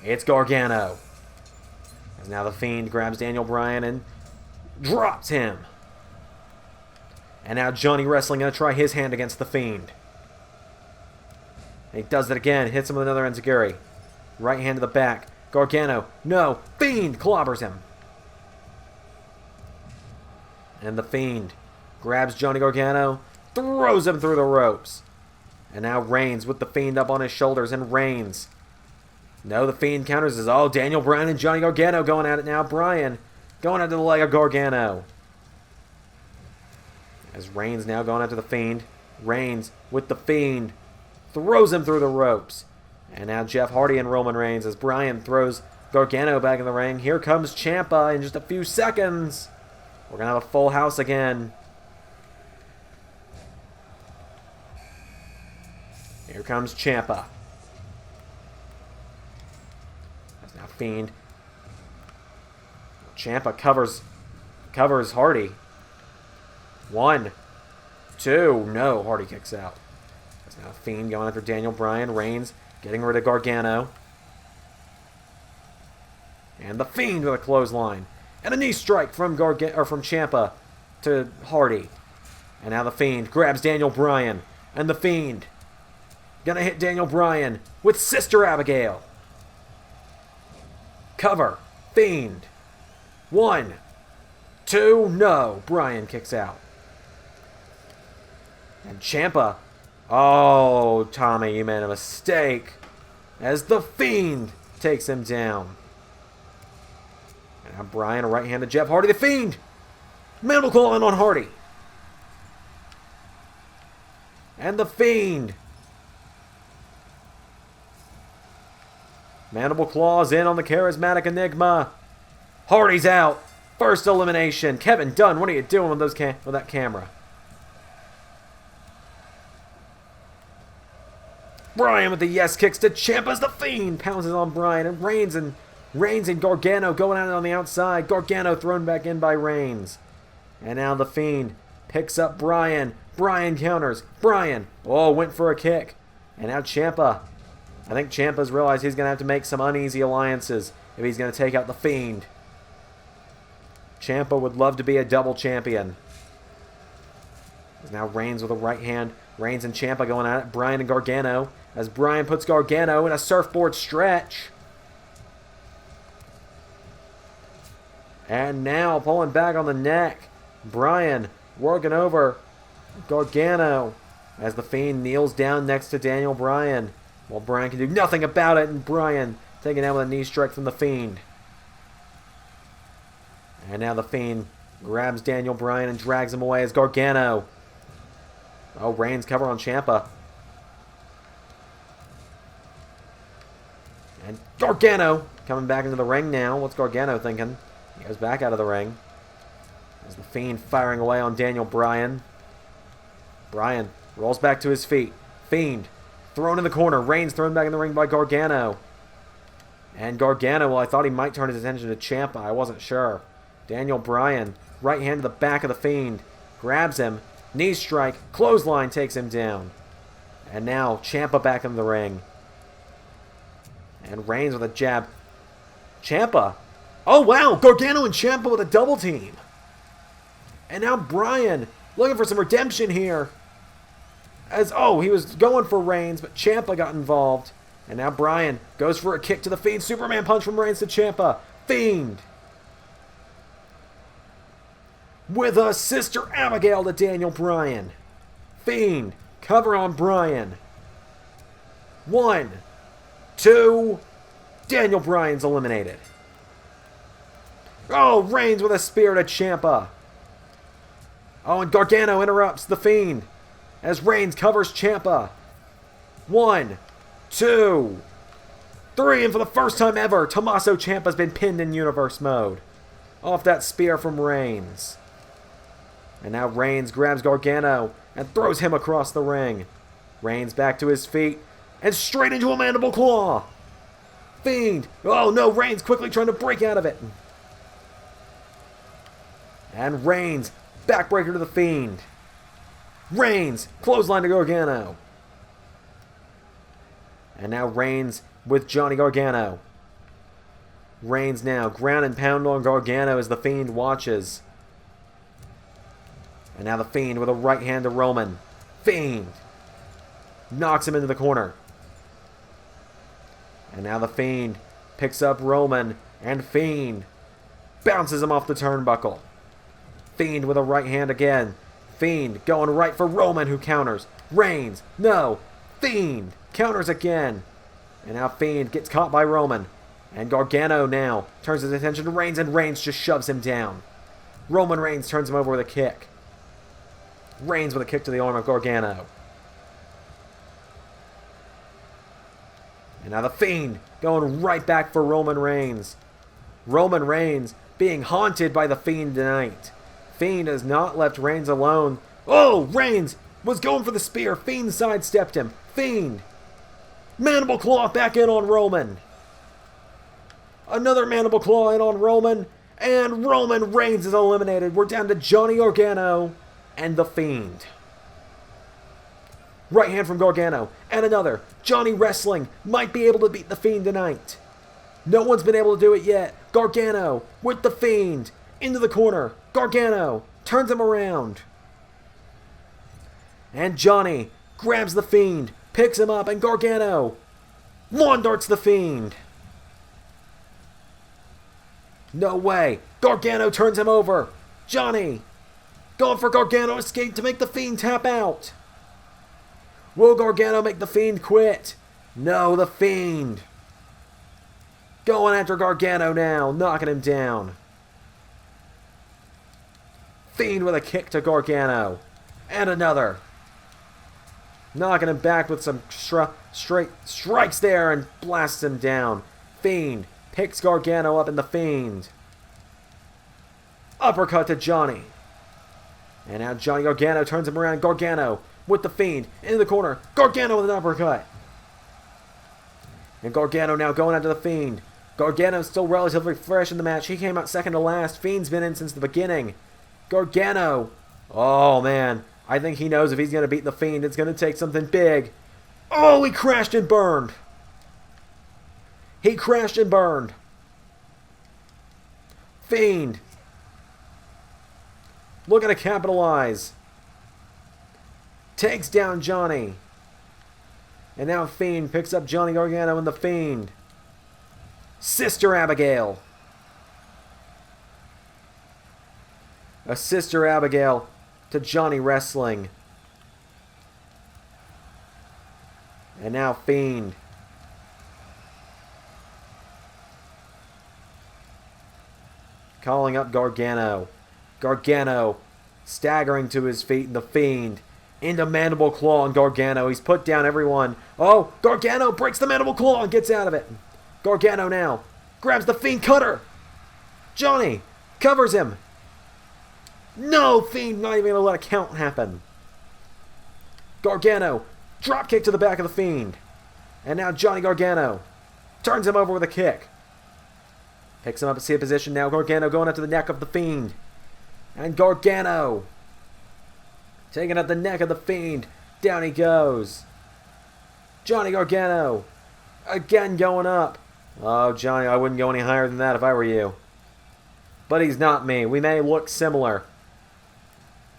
It's Gargano. As now the Fiend grabs Daniel Bryan and Drops him. And now Johnny Wrestling going to try his hand against the Fiend. He does it again. Hits him with another enziguri. Right hand to the back. Gargano. No. Fiend clobbers him. And the Fiend grabs Johnny Gargano. Throws him through the ropes. And now Reigns with the Fiend up on his shoulders. And Reigns. No, the Fiend counters as, oh, Daniel Bryan and Johnny Gargano going at it now. Bryan going after the leg of Gargano. As Reigns now going after the Fiend. Reigns with the Fiend. Throws him through the ropes. And now Jeff Hardy and Roman Reigns as Bryan throws Gargano back in the ring. Here comes Ciampa in just a few seconds. We're going to have a full house again. Here comes Ciampa. That's now Fiend. Ciampa covers Hardy. 1, 2. No, Hardy kicks out. That's now Fiend going after Daniel Bryan. Reigns getting rid of Gargano. And the Fiend with a clothesline. And a knee strike from Ciampa to Hardy. And now the Fiend grabs Daniel Bryan. And the Fiend gonna hit Daniel Bryan with Sister Abigail. Cover. Fiend. 1, 2. No. Bryan kicks out. And Ciampa. Oh, Tommy, you made a mistake. As the Fiend takes him down. And now Bryan, a right hand to Jeff Hardy. The Fiend. Mandible claw in on Hardy. And the Fiend. Mandible claws in on the charismatic Enigma. Hardy's out. First elimination. Kevin Dunn, what are you doing with that camera? Bryan with the yes kicks to Ciampa as the Fiend pounces on Bryan. And Reigns and Gargano going at it on the outside. Gargano thrown back in by Reigns. And now the Fiend picks up Bryan. Bryan counters. Bryan, went for a kick. And now Ciampa. I think Ciampa's realized he's going to have to make some uneasy alliances if he's going to take out the Fiend. Ciampa would love to be a double champion. There's now Reigns with a right hand. Reigns and Ciampa going at it. Bryan and Gargano. As Bryan puts Gargano in a surfboard stretch. And now pulling back on the neck. Bryan working over Gargano. As the Fiend kneels down next to Daniel Bryan. While Bryan can do nothing about it. And Bryan taken out with a knee strike from the Fiend. And now the Fiend grabs Daniel Bryan and drags him away as Gargano. Oh, Reigns cover on Ciampa. And Gargano coming back into the ring now. What's Gargano thinking? He goes back out of the ring. As the Fiend firing away on Daniel Bryan. Bryan rolls back to his feet. Fiend thrown in the corner. Reigns thrown back in the ring by Gargano. And Gargano, well, I thought he might turn his attention to Ciampa. I wasn't sure. Daniel Bryan, right hand to the back of the Fiend. Grabs him. Knee strike. Clothesline takes him down. And now Ciampa back in the ring. And Reigns with a jab. Ciampa. Oh, wow. Gargano and Ciampa with a double team. And now Bryan looking for some redemption here. He was going for Reigns, but Ciampa got involved. And now Bryan goes for a kick to the Fiend. Superman punch from Reigns to Ciampa. Fiend. With a Sister Abigail to Daniel Bryan. Fiend. Cover on Bryan. 1, 2. Daniel Bryan's eliminated. Oh, Reigns with a spear to Ciampa. Oh, and Gargano interrupts the Fiend. As Reigns covers Ciampa. 1, 2, 3. And for the first time ever, Tommaso Ciampa's been pinned in universe mode. Off that spear from Reigns. And now Reigns grabs Gargano and throws him across the ring. Reigns back to his feet and straight into a mandible claw. Fiend. Oh no, Reigns quickly trying to break out of it. And Reigns, backbreaker to the Fiend. Reigns, clothesline to Gargano. And now Reigns with Johnny Gargano. Reigns now ground and pound on Gargano as the Fiend watches. And now the Fiend with a right hand to Roman. Fiend knocks him into the corner. And now the Fiend picks up Roman, and Fiend bounces him off the turnbuckle. Fiend with a right hand again. Fiend going right for Roman, who counters. Reigns, no. Fiend counters again. And now Fiend gets caught by Roman. And Gargano now turns his attention to Reigns, and Reigns just shoves him down. Roman Reigns turns him over with a kick. Reigns with a kick to the arm of Gargano. And now the Fiend going right back for Roman Reigns. Roman Reigns being haunted by the Fiend tonight. Fiend has not left Reigns alone. Oh, Reigns was going for the spear. Fiend sidestepped him. Fiend. Mandible Claw back in on Roman. Another Mandible Claw in on Roman. And Roman Reigns is eliminated. We're down to Johnny Gargano and the Fiend. Right hand from Gargano. And another. Johnny Wrestling might be able to beat the Fiend tonight. No one's been able to do it yet. Gargano with the Fiend. Into the corner. Gargano turns him around. And Johnny grabs the Fiend. Picks him up. And Gargano lawn darts the Fiend. No way. Gargano turns him over. Johnny going for Gargano escape to make the Fiend tap out. Will Gargano make the Fiend quit? No, the Fiend going after Gargano now, knocking him down. Fiend with a kick to Gargano. And another. Knocking him back with some straight strikes there and blasts him down. Fiend picks Gargano up in the Fiend. Uppercut to Johnny. And now Johnny Gargano turns him around. Gargano with the Fiend into the corner. Gargano with an uppercut. And Gargano now going after the Fiend. Gargano's still relatively fresh in the match. He came out second to last. Fiend's been in since the beginning. Gargano. Oh, man. I think he knows if he's going to beat the Fiend, it's going to take something big. Oh, he crashed and burned. He crashed and burned. Fiend looking to capitalize. Takes down Johnny. And now Fiend picks up Johnny Gargano and the Fiend. Sister Abigail. A Sister Abigail to Johnny Wrestling. And now Fiend. Calling up Gargano. Gargano staggering to his feet, and the Fiend into Mandible Claw on Gargano. He's put down everyone. Oh, Gargano breaks the Mandible Claw and gets out of it. Gargano now grabs the Fiend cutter. Johnny covers him. No, Fiend not even going to let a count happen. Gargano drop kick to the back of the Fiend. And now Johnny Gargano turns him over with a kick. Picks him up at C position now. Gargano going up to the neck of the Fiend. And Gargano taking up the neck of the Fiend. Down he goes. Johnny Gargano again going up. Oh, Johnny, I wouldn't go any higher than that if I were you. But he's not me. We may look similar.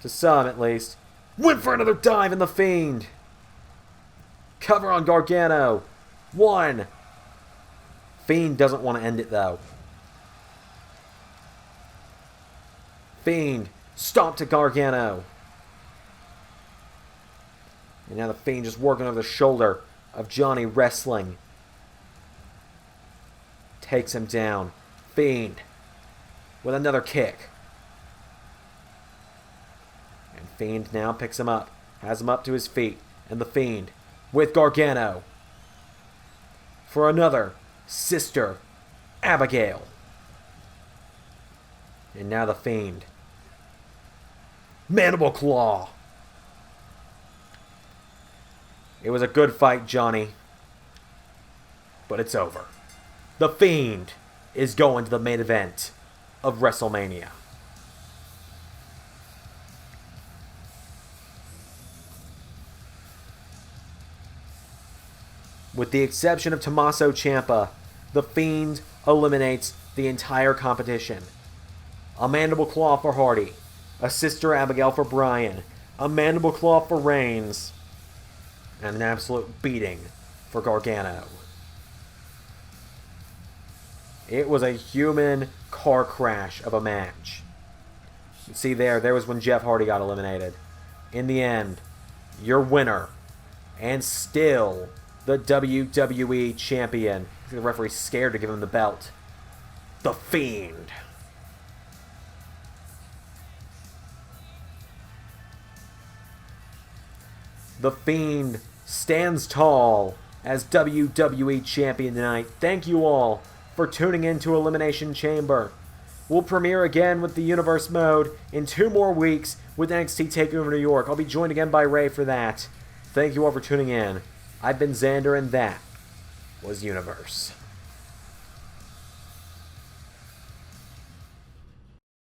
To some, at least. Went for another dive in the Fiend. Cover on Gargano. One. Fiend doesn't want to end it, though. Fiend stomp to Gargano. And now the Fiend just working over the shoulder of Johnny Wrestling. Takes him down. Fiend with another kick. And Fiend now picks him up. Has him up to his feet. And the Fiend with Gargano. For another Sister Abigail. And now the Fiend. Mandible Claw. It was a good fight, Johnny. But it's over. The Fiend is going to the main event of WrestleMania. With the exception of Tommaso Ciampa, the Fiend eliminates the entire competition. A Mandible Claw for Hardy. a Sister Abigail for Bryan, a Mandible Claw for Reigns, and an absolute beating for Gargano. It was a human car crash of a match. You see there was when Jeff Hardy got eliminated. In the end, your winner, and still the WWE Champion. The referee's scared to give him the belt. The Fiend. The Fiend stands tall as WWE Champion tonight. Thank you all for tuning in to Elimination Chamber. We'll premiere again with the Universe mode in 2 more weeks with NXT TakeOver New York. I'll be joined again by Ray for that. Thank you all for tuning in. I've been Xander, and that was Universe.